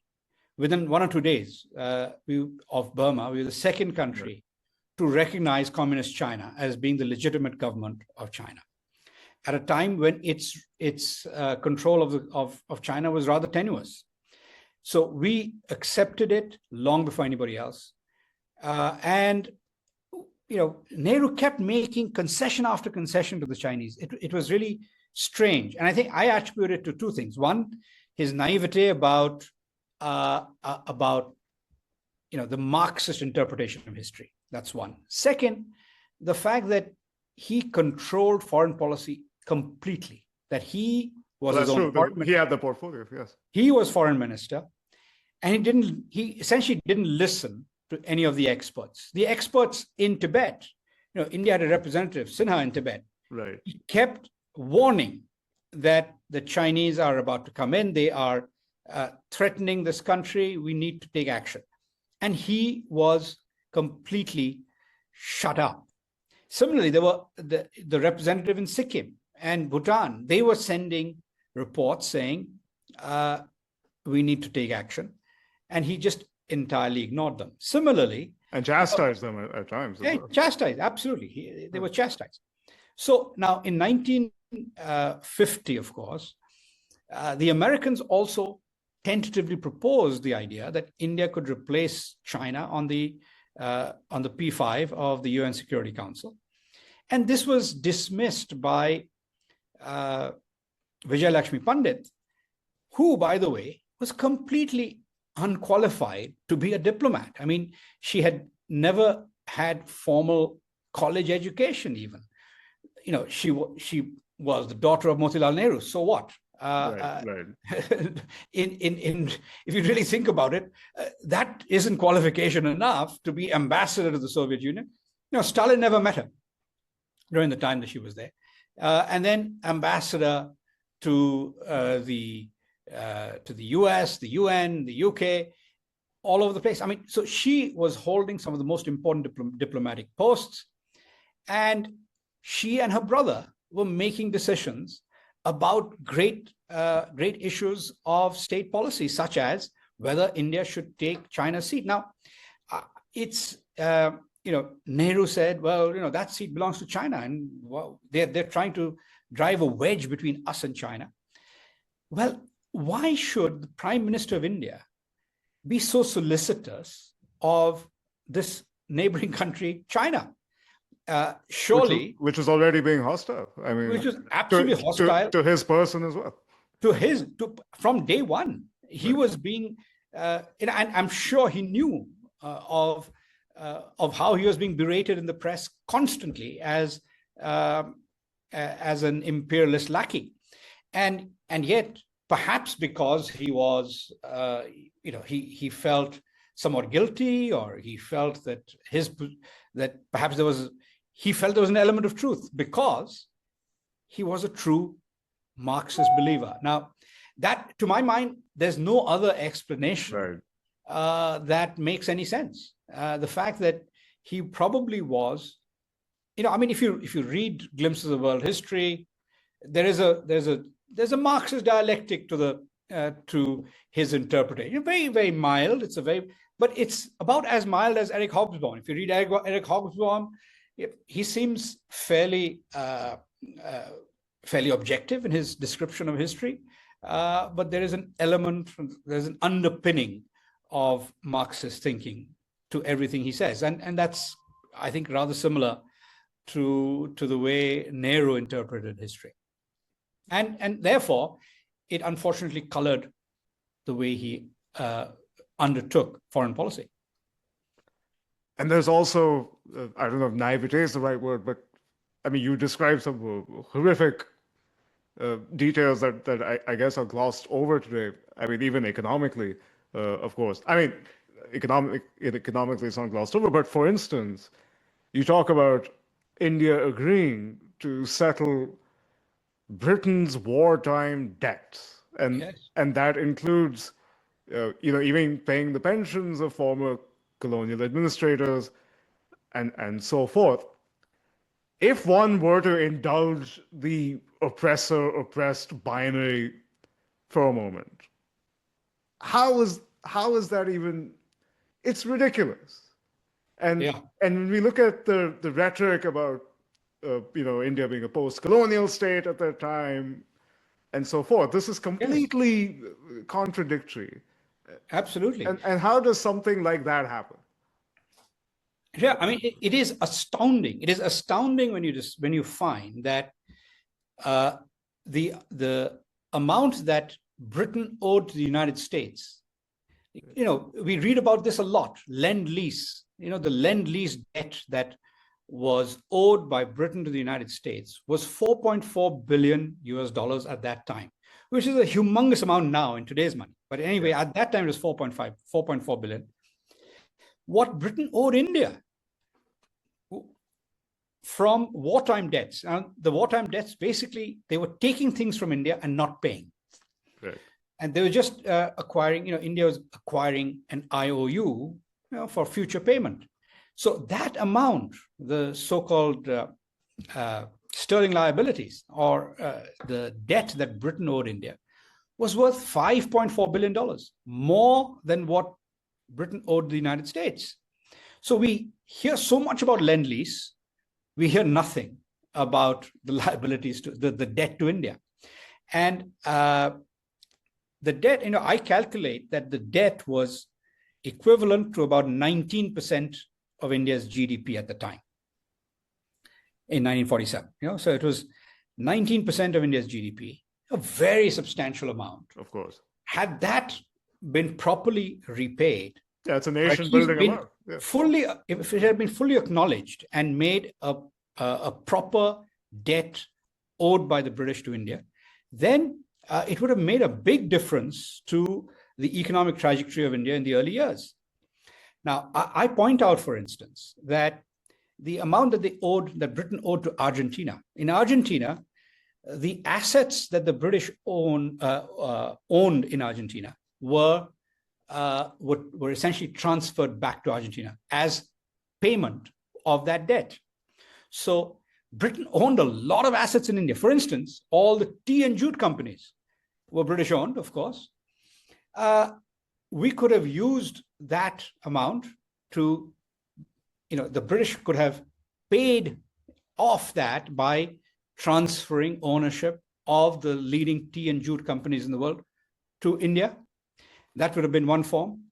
Within 1 or 2 days of Burma, we were the second country to recognize communist China as being the legitimate government of China, at a time when its control of China was rather tenuous. So we accepted it long before anybody else. And Nehru kept making concession after concession to the Chinese. It was really strange. And I think I attribute it to two things. One, his naivete about the Marxist interpretation of history. That's one. Second, the fact that he controlled foreign policy completely, that he was his own foreign minister. He had the portfolio, yes. He was foreign minister, and he essentially didn't listen to any of the experts. The experts in Tibet, India had a representative, Sinha, in Tibet. Right. He kept warning that the Chinese are about to come in. They are threatening this country. We need to take action. And he was completely shut up. Similarly, there were the representative in Sikkim and Bhutan. They were sending reports saying, we need to take action. And he just entirely ignored them. Similarly, and chastised them at times. Yeah, chastised, absolutely. They were chastised. So now in 1950, of course, the Americans also tentatively proposed the idea that India could replace China on the P5 of the UN Security Council. And this was dismissed by Vijay Lakshmi Pandit, who, by the way, was completely unqualified to be a diplomat. I mean, she had never had formal college education even. You know, she was the daughter of Motilal Nehru. So what? Right. If you really think about it, that isn't qualification enough to be ambassador to the Soviet Union. You know, Stalin never met her during the time that she was there, and then ambassador to the US, the UN, the UK, all over the place. I mean, so she was holding some of the most important diplomatic posts, and she and her brother were making decisions about great issues of state policy, such as whether India should take China's seat. Now, it's Nehru said, well, that seat belongs to China, and well, they're trying to drive a wedge between us and China. Well, why should the Prime Minister of India be so solicitous of this neighboring country, China? Surely, which is already being hostile. I mean, which is absolutely hostile to his person as well. From day one, he was being, and I'm sure he knew of how he was being berated in the press constantly as an imperialist lackey, and yet perhaps because he was, he felt somewhat guilty, or he felt that perhaps he felt there was an element of truth because he was a true Marxist believer. Now, that, to my mind, there's no other explanation that makes any sense. The fact that he probably was, if you read glimpses of world history, there's a Marxist dialectic to his interpretation. Very, very mild. But it's about as mild as Eric Hobsbawm. If you read Eric Hobsbawm, he seems fairly objective in his description of history, but there is an element, there's an underpinning of Marxist thinking to everything he says, and that's, I think, rather similar to the way Nehru interpreted history, and therefore it unfortunately colored the way he undertook foreign policy. And there's also, I don't know if naivete is the right word, but I mean, you described some horrific details that I guess are glossed over today. I mean, even economically, of course. I mean, economically it's not glossed over, but for instance, you talk about India agreeing to settle Britain's wartime debts, and that includes, even paying the pensions of former colonial administrators, and so forth. If one were to indulge the oppressor-oppressed binary for a moment, how is that even? It's ridiculous. And when we look at the rhetoric about India being a post-colonial state at that time, and so forth, this is completely contradictory. Absolutely. And how does something like that happen? Yeah, I mean, it is astounding. It is astounding when you find that the amount that Britain owed to the United States. We read about this a lot. Lend-lease. The lend-lease debt that was owed by Britain to the United States was $4.4 billion at that time, which is a humongous amount now in today's money. But anyway, at that time it was 4.4 billion. What Britain owed India from wartime debts. Now, the wartime debts, basically, they were taking things from India and not paying. Right. And they were just acquiring, India was acquiring an IOU for future payment. So that amount, the so-called sterling liabilities, or the debt that Britain owed India, was worth $5.4 billion, more than what Britain owed the United States. So we hear so much about lend-lease, we hear nothing about the liabilities to the debt to India. And the debt, I calculate that the debt was equivalent to about 19% of India's GDP at the time in 1947. So it was 19% of India's GDP, a very substantial amount. Of course. Had that been properly repaid, yeah, it's a nation building amount. Yeah. If it had been fully acknowledged and made a proper debt owed by the British to India, then it would have made a big difference to the economic trajectory of India in the early years. Now, I point out, for instance, that the amount that Britain owed to Argentina. In Argentina, the assets that the British owned in Argentina were essentially transferred back to Argentina as payment of that debt. So Britain owned a lot of assets in India. For instance, all the tea and jute companies were British owned, of course. We could have used that amount to, the British could have paid off that by transferring ownership of the leading tea and jute companies in the world to India. That would have been one form.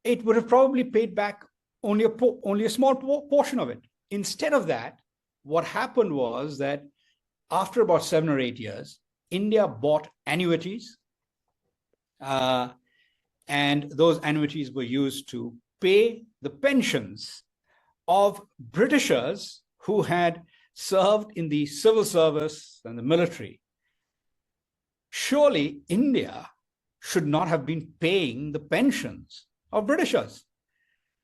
It would have probably paid back only a small portion of it. Instead of that, what happened was that after about 7 or 8 years, India bought annuities, and those annuities were used to pay the pensions of Britishers who had served in the civil service and the military. Surely India should not have been paying the pensions of Britishers.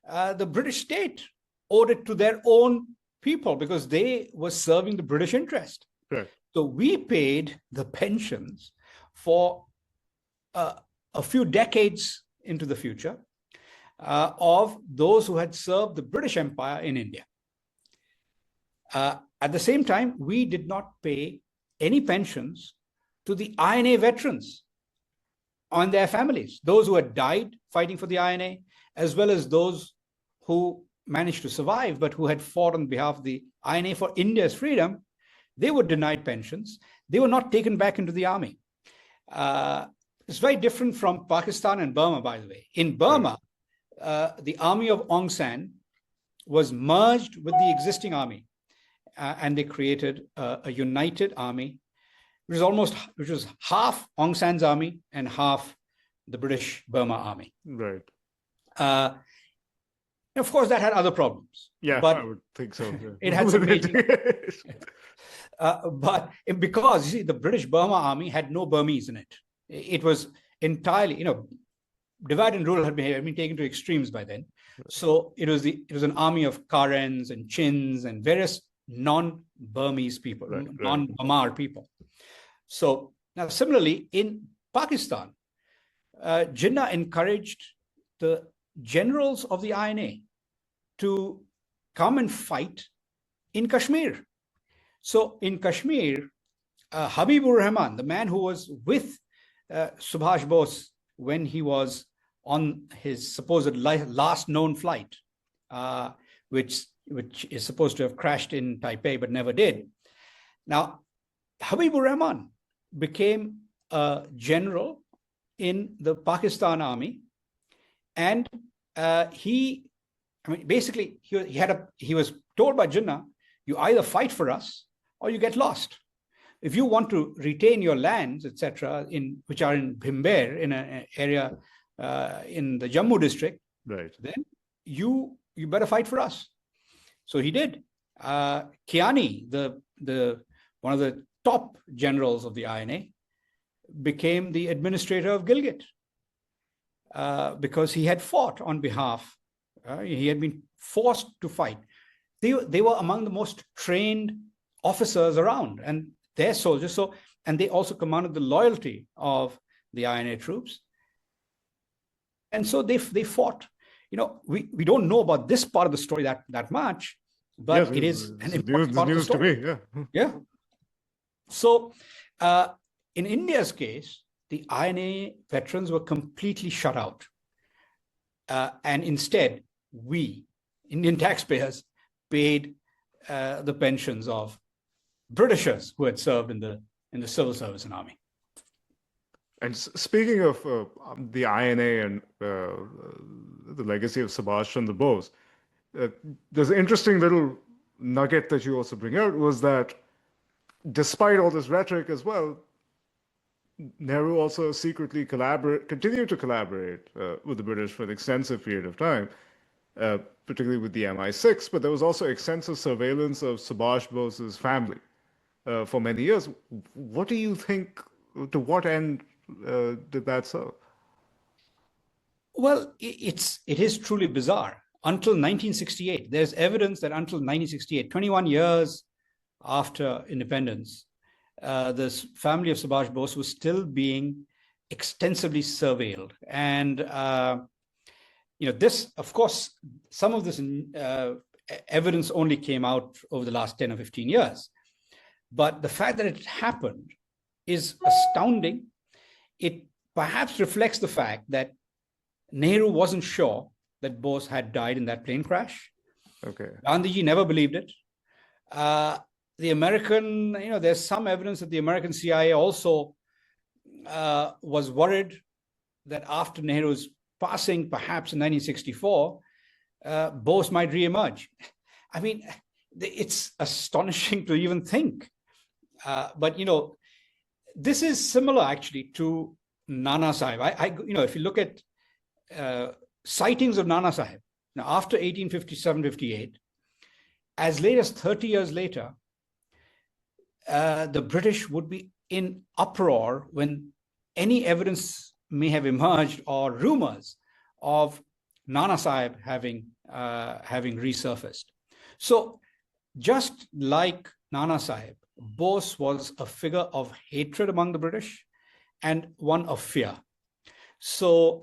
The British state owed it to their own people because they were serving the British interest. Right. So we paid the pensions for a few decades into the future of those who had served the British Empire in India. At the same time, we did not pay any pensions to the INA veterans on their families, those who had died fighting for the INA, as well as those who managed to survive, but who had fought on behalf of the INA for India's freedom. They were denied pensions. They were not taken back into the army. It's very different from Pakistan and Burma, by the way. In Burma, the army of Aung San was merged with the existing army, and they created a united army, which was half Aung San's army and half the British Burma army. Right. Of course, that had other problems. Yeah, but I would think so. Yeah. It had some major. But because, you see, the British Burma army had no Burmese in it. It was entirely, divide and rule had been taken to extremes by then. So it was an army of Karens and Chins and various non-Burmese people, non-Bamar people. So now, similarly, in Pakistan, Jinnah encouraged the generals of the INA to come and fight in Kashmir. So in Kashmir, Habibur Rahman, the man who was with Subhash Bose when he was on his supposed last known flight, which is supposed to have crashed in Taipei but never did. Now, Habibur Rahman became a general in the Pakistan army, and he was told by Jinnah, you either fight for us or you get lost. If you want to retain your lands, etc., which are in Bhimber, in an area in the Jammu district, right, then you better fight for us. So he did. Kiani, the one of the top generals of the INA, became the administrator of Gilgit because he had fought on behalf. He had been forced to fight. They were among the most trained officers around, and their soldiers. And they also commanded the loyalty of the INA troops. And so they fought. We don't know about this part of the story that much, but it is an important part of the story. To me, yeah. So in India's case, the INA veterans were completely shut out. And instead, we, Indian taxpayers, paid the pensions of Britishers who had served in the civil service and army. And speaking of the INA and the legacy of Subhash Chandra Bose, there's an interesting little nugget that you also bring out was that despite all this rhetoric as well, Nehru also secretly continued to collaborate with the British for an extensive period of time, particularly with the MI6, but there was also extensive surveillance of Subhash Bose's family for many years. What do you think, to what end did that serve? Well, it is truly bizarre. Until 1968, there's evidence that until 1968, 21 years after independence, the family of Subhash Bose was still being extensively surveilled. And, this, of course, some of this evidence only came out over the last 10 or 15 years. But the fact that it happened is astounding. It perhaps reflects the fact that Nehru wasn't sure that Bose had died in that plane crash. Okay. Gandhiji never believed it. The American, there's some evidence that the American CIA also was worried that after Nehru's passing, perhaps in 1964, Bose might reemerge. I mean, it's astonishing to even think. But this is similar actually to Nana Sahib. If you look at sightings of Nana Sahib, now after 1857-58, as late as 30 years later, the British would be in uproar when any evidence may have emerged or rumors of Nana Sahib having resurfaced. So just like Nana Sahib, Bose was a figure of hatred among the British and one of fear. So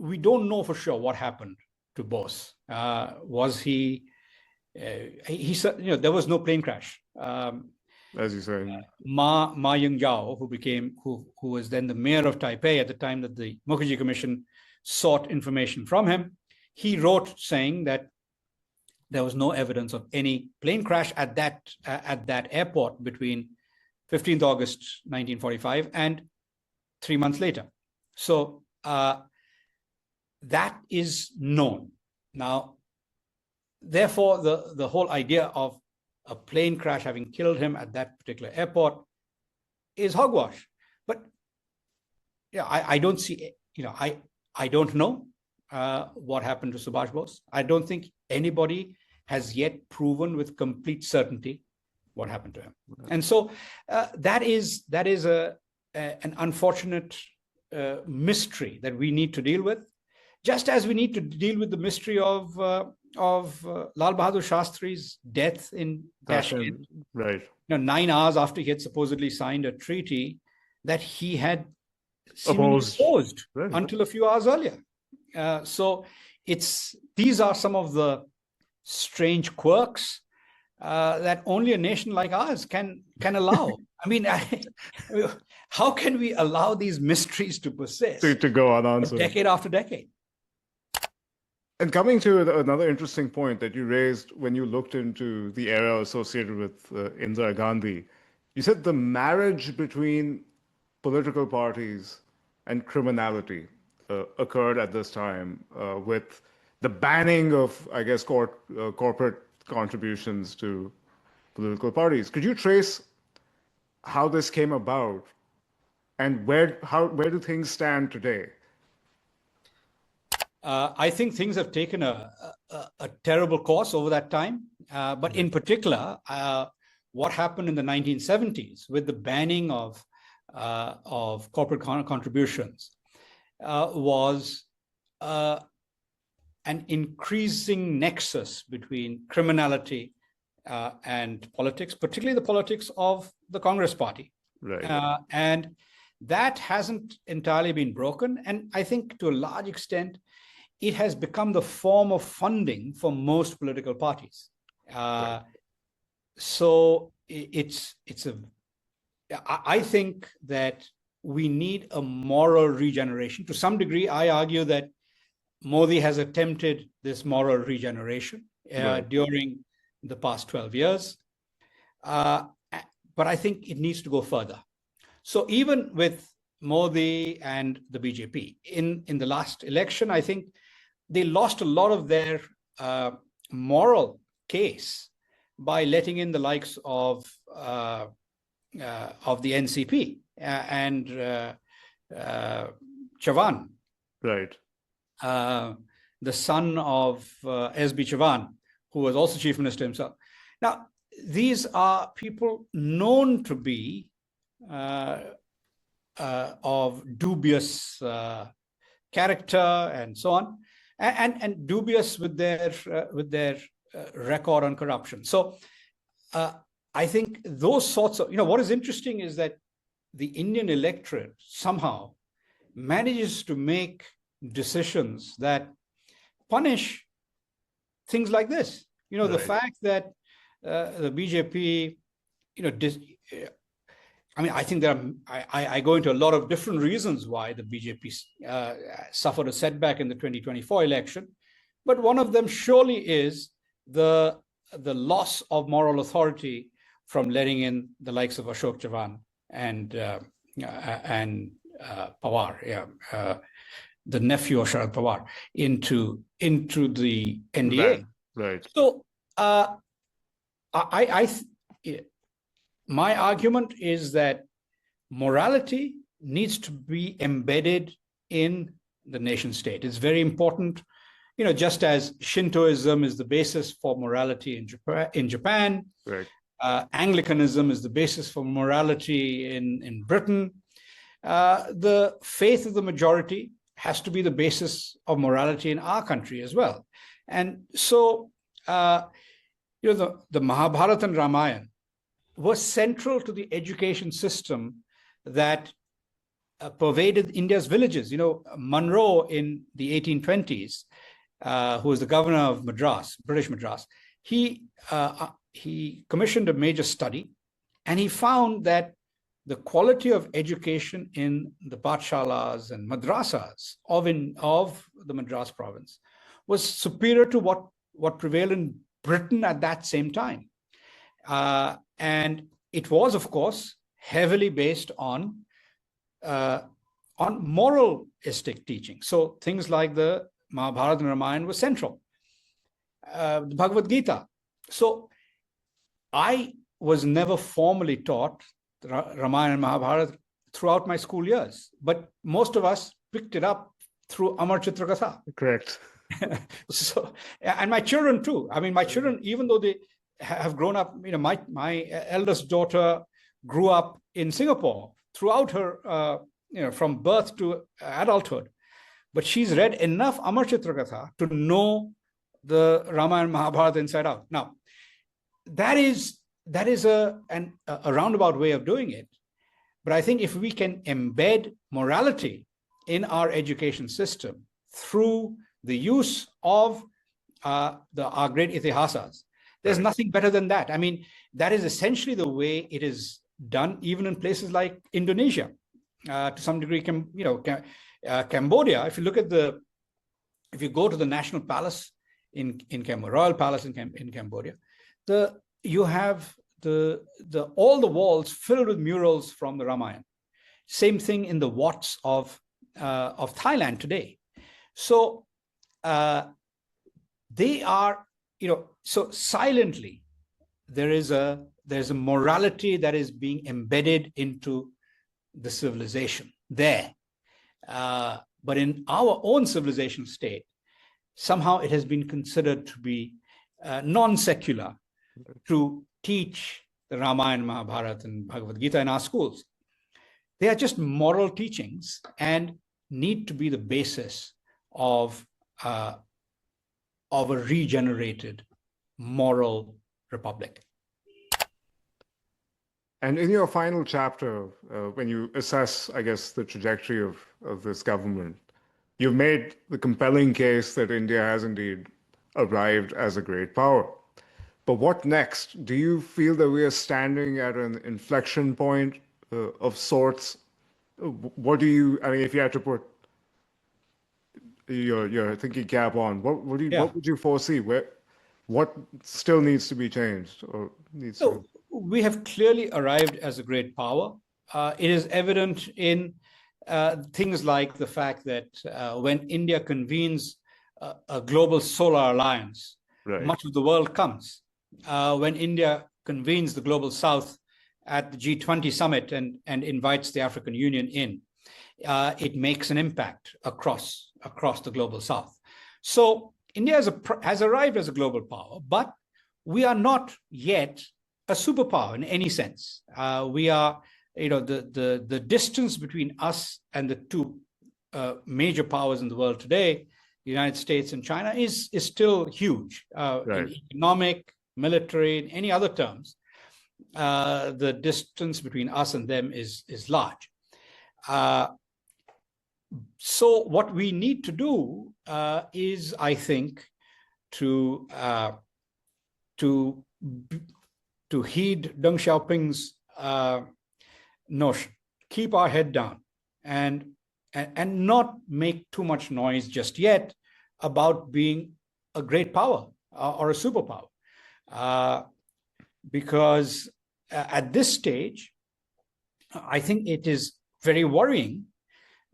we don't know for sure what happened to Bose. Was he there was no plane crash. As you say, Ma Ying-jeou, who was then the mayor of Taipei at the time that the Mukherjee Commission sought information from him, he wrote saying that there was no evidence of any plane crash at that airport between 15th August 1945 and 3 months later. So that is known. Now, therefore, the whole idea of a plane crash having killed him at that particular airport is hogwash. But I don't see, I don't know what happened to Subhash Bose. I don't think anybody has yet proven with complete certainty what happened to him. And so that is an unfortunate mystery that we need to deal with, just as we need to deal with the mystery of Lal Bahadur Shastri's death in Kashmir. Right. 9 hours after he had supposedly signed a treaty that he had opposed right, until a few hours earlier. So these are some of the strange quirks that only a nation like ours can allow. I mean, how can we allow these mysteries to persist to go unanswered decade after decade? And coming to another interesting point that you raised when you looked into the era associated with Indira Gandhi, you said the marriage between political parties and criminality occurred at this time with the banning of, I guess, corporate contributions to political parties. Could you trace how this came about and where do things stand today? I think things have taken a terrible course over that time. But in particular, what happened in the 1970s with the banning of corporate contributions was an increasing nexus between criminality and politics, particularly the politics of the Congress Party. Right. And that hasn't entirely been broken. And I think to a large extent, it has become the form of funding for most political parties. Right. So I think that we need a moral regeneration. To some degree, I argue that Modi has attempted this moral regeneration right, during the past 12 years. But I think it needs to go further. So even with Modi and the BJP in the last election, I think they lost a lot of their moral case by letting in the likes of the NCP and Chavan, Right. the son of S.B. Chavan, who was also chief minister himself. Now, these are people known to be of dubious character and so on, and dubious with their record on corruption. So I think those sorts of, what is interesting is that the Indian electorate somehow manages to make decisions that punish things like this. Right. The fact that the BJP, I think there are, I go into a lot of different reasons why the BJP suffered a setback in the 2024 election, but one of them surely is the loss of moral authority from letting in the likes of Ashok Chavan and Pawar, the nephew of Sharad Pawar, into the NDA. Right. So my argument is that morality needs to be embedded in the nation state. It's very important, just as Shintoism is the basis for morality in Japan, right. Anglicanism is the basis for morality in Britain. The faith of the majority has to be the basis of morality in our country as well. And so, the Mahabharata and Ramayana was central to the education system that pervaded India's villages. Monroe in the 1820s, who was the governor of Madras, British Madras, he commissioned a major study, and he found that the quality of education in the pathshalas and madrasas of the Madras province was superior to what prevailed in Britain at that same time. And it was, of course, heavily based on moralistic teaching. So things like the Mahabharata and Ramayana were central. The Bhagavad Gita. So I was never formally taught the Ramayana and Mahabharata throughout my school years, but most of us picked it up through Amar Chitra Katha. Correct. So, and my children too. My children, even though they have grown up, my eldest daughter grew up in Singapore throughout her, from birth to adulthood, but she's read enough Amar Chitra Katha to know the Ramayana and Mahabharata inside out. Now, that is a roundabout way of doing it. But I think if we can embed morality in our education system through the use of our great itihasas, there's nothing better than that. That is essentially the way it is done, even in places like Indonesia, to some degree. Cambodia. If you go to the National Palace in Cambodia, Royal Palace in Cambodia, you have all the walls filled with murals from the Ramayana. Same thing in the Wats of Thailand today. So they are, so silently there's a morality that is being embedded into the civilization there. But in our own civilization state, somehow it has been considered to be non-secular to teach the Ramayana, Mahabharata, and Bhagavad Gita in our schools. They are just moral teachings and need to be the basis of a regenerated moral republic. And in your final chapter, when you assess, I guess, the trajectory of this government, you've made the compelling case that India has indeed arrived as a great power. But what next? Do you feel that we are standing at an inflection point of sorts? What do you, if you had to put your thinking cap on, what would you foresee? What still needs to be changed or needs to? We have clearly arrived as a great power. It is evident in things like the fact that when India convenes a global solar alliance, much of the world comes. When India convenes the global South at the G20 summit and invites the African Union in, it makes an impact across the global South. So India has arrived as a global power, but we are not yet a superpower in any sense. We are, the distance between us and the two major powers in the world today, the United States and China, is still huge. In economic, military, in any other terms, the distance between us and them is large. So what we need to do is, I think, to heed Deng Xiaoping's notion, keep our head down, and not make too much noise just yet about being a great power or a superpower, because at this stage, I think it is very worrying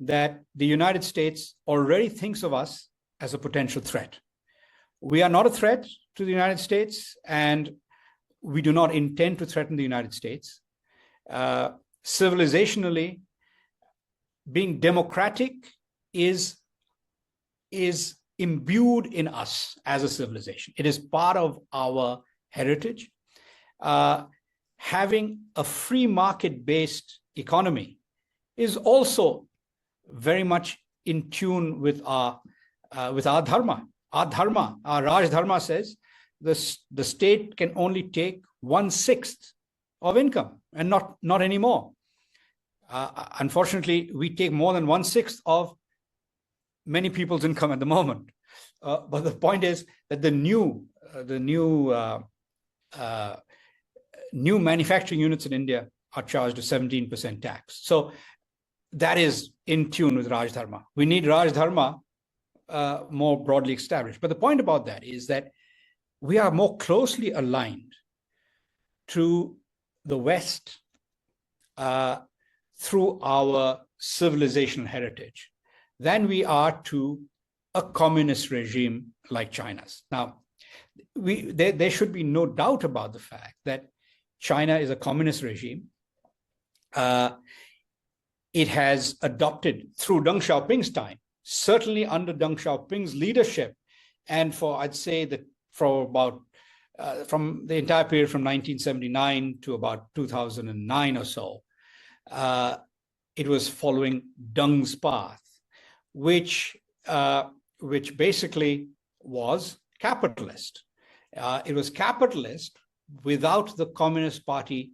that the United States already thinks of us as a potential threat. We are not a threat to the United States, and we do not intend to threaten the United States. Civilizationally, being democratic is imbued in us as a civilization. It is part of our heritage. Having a free market-based economy is also very much in tune with our dharma. Our dharma, our Raj Dharma says the state can only take 1/6 of income and not anymore. Unfortunately, we take more than 1/6 of many people's income at the moment. But the point is that the new manufacturing units in India are charged a 17% tax. So that is in tune with Raj Dharma. We need Raj Dharma more broadly established. But the point about that is that we are more closely aligned to the West through our civilizational heritage than we are to a communist regime like China's. Now, there should be no doubt about the fact that China is a communist regime. It has adopted, through Deng Xiaoping's time, certainly under Deng Xiaoping's leadership, and I'd say that for about from the entire period from 1979 to about 2009 or so, it was following Deng's path, which basically was capitalist. It was capitalist without the Communist Party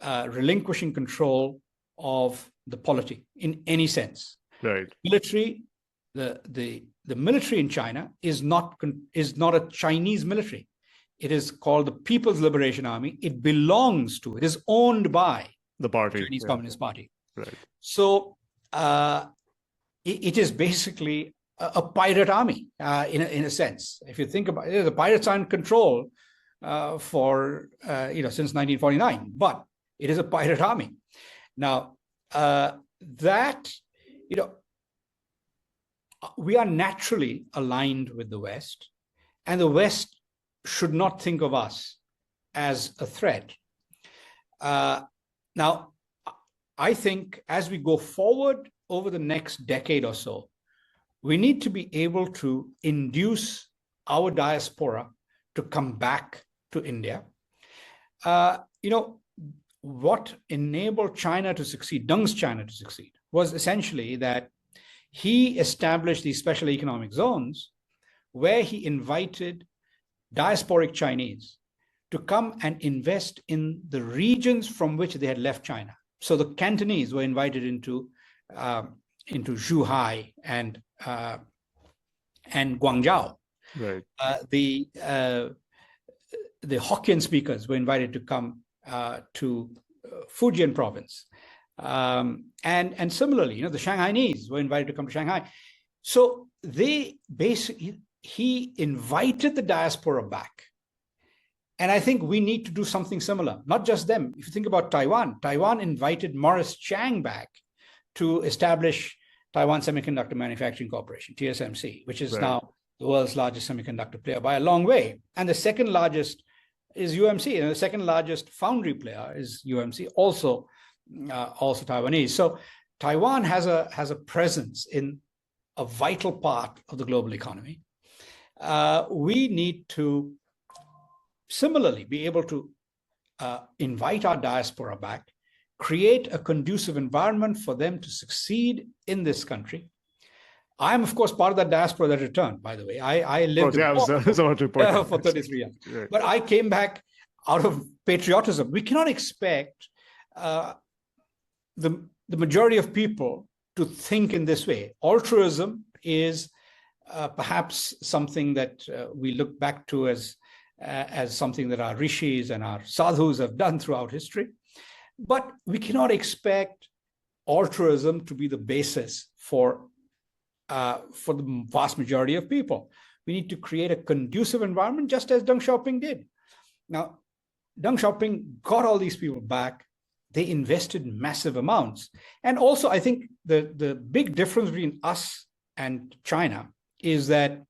relinquishing control of the polity in any sense. Right. Military, the military in China is not a Chinese military. It is called the People's Liberation Army. It belongs to, it is owned by the party, Chinese Communist Party. Right. So it is basically a pirate army in a sense. If you think about it, the pirates are in control since 1949, but it is a pirate army. Now we are naturally aligned with the West, and the West should not think of us as a threat. Now, I think as we go forward over the next decade or so, we need to be able to induce our diaspora to come back to India. What enabled China to succeed, Deng's China to succeed, was essentially that he established these special economic zones where he invited diasporic Chinese to come and invest in the regions from which they had left China. So the Cantonese were invited into Zhuhai and Guangzhou. Right. The Hokkien speakers were invited to come to Fujian province. And similarly, the Shanghainese were invited to come to Shanghai. So he invited the diaspora back. And I think we need to do something similar, not just them. If you think about Taiwan, Taiwan invited Morris Chang back to establish Taiwan Semiconductor Manufacturing Corporation, TSMC, which is now the world's largest semiconductor player by a long way. And the second largest is UMC, and the second largest foundry player is UMC, also Taiwanese. So Taiwan has a presence in a vital part of the global economy. We need to similarly be able to invite our diaspora back, create a conducive environment for them to succeed in this country. I'm, of course, part of that diaspora that returned, by the way. I lived for 33 years. Right. But I came back out of patriotism. We cannot expect the majority of people to think in this way. Altruism is perhaps something that we look back to as something that our rishis and our sadhus have done throughout history. But we cannot expect altruism to be the basis for the vast majority of people. We need to create a conducive environment, just as Deng Xiaoping did. Now, Deng Xiaoping got all these people back. They invested massive amounts. And also, I think the big difference between us and China is that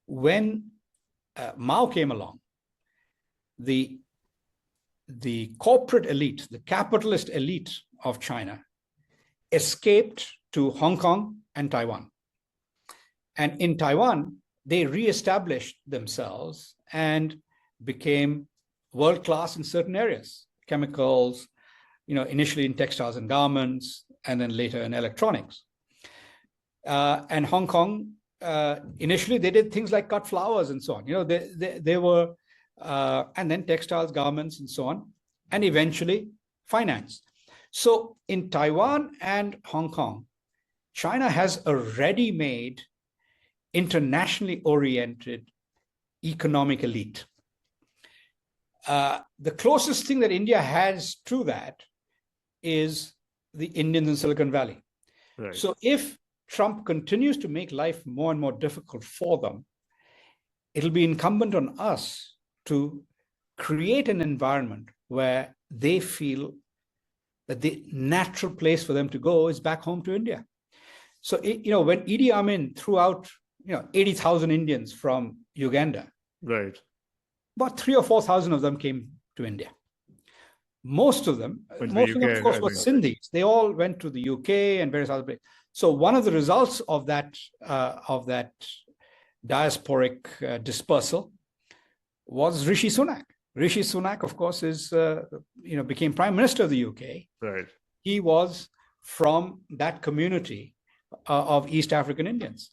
when Mao came along, the corporate elite, the capitalist elite of China, escaped to Hong Kong and Taiwan. And in Taiwan, they reestablished themselves and became world-class in certain areas, chemicals, initially in textiles and garments, and then later in electronics. And Hong Kong, initially they did things like cut flowers and so on. They were, and then textiles, garments, and so on, and eventually finance. So in Taiwan and Hong Kong, China has a ready-made, internationally oriented economic elite. The closest thing that India has to that is the Indians in Silicon Valley. Right. So if Trump continues to make life more and more difficult for them, it'll be incumbent on us to create an environment where they feel that the natural place for them to go is back home to India. So, when Idi Amin threw out, 80,000 Indians from Uganda, right, about 3,000 or 4,000 of them came to India. Most of them, of course, were Sindhis. They all went to the UK and various other places. So one of the results of that diasporic dispersal was Rishi Sunak. Rishi Sunak, of course, became Prime Minister of the UK. Right. He was from that community of East African Indians.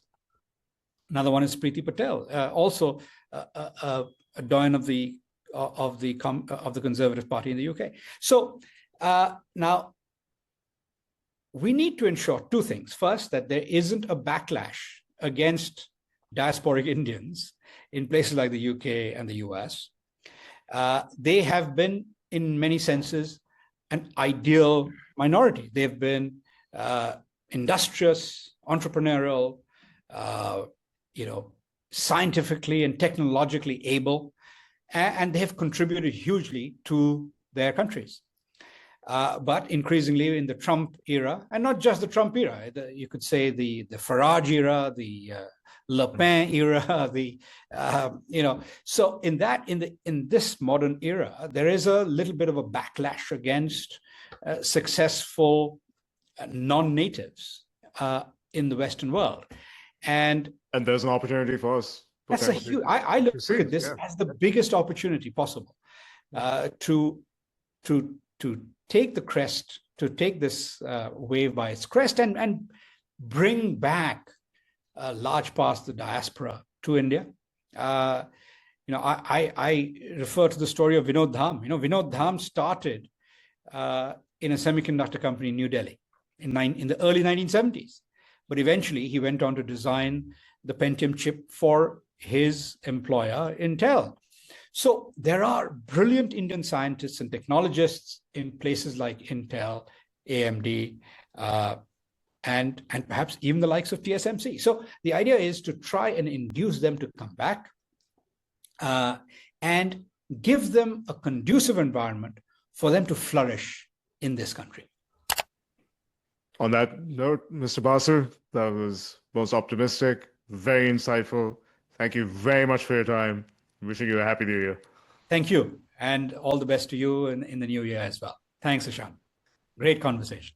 Another one is Priti Patel, also a doyen of the Conservative Party in the UK. So now we need to ensure two things. First, that there isn't a backlash against diasporic Indians in places like the UK and the US. They have been, in many senses, an ideal minority. They've been industrious, entrepreneurial, scientifically and technologically able, and they have contributed hugely to their countries. But increasingly in the Trump era, and not just the Trump era, you could say the Farage era, the Le Pen era, so in this modern era, there is a little bit of a backlash against successful non-natives in the Western world, and there's an opportunity for us. That's a huge. I look at this as the biggest opportunity possible to take the crest, to take this wave by its crest, and bring back large parts of the diaspora to India. I refer to the story of Vinod Dham. Vinod Dham started in a semiconductor company in New Delhi in the early 1970s, but eventually he went on to design the Pentium chip for his employer, Intel. So there are brilliant Indian scientists and technologists in places like Intel, AMD, and perhaps even the likes of TSMC. So the idea is to try and induce them to come back, and give them a conducive environment for them to flourish in this country. On that note, Mr. Basu, that was most optimistic, very insightful. Thank you very much for your time. Wishing you a happy new year. Thank you, and all the best to you in the new year as well. Thanks, Ishan. Great conversation.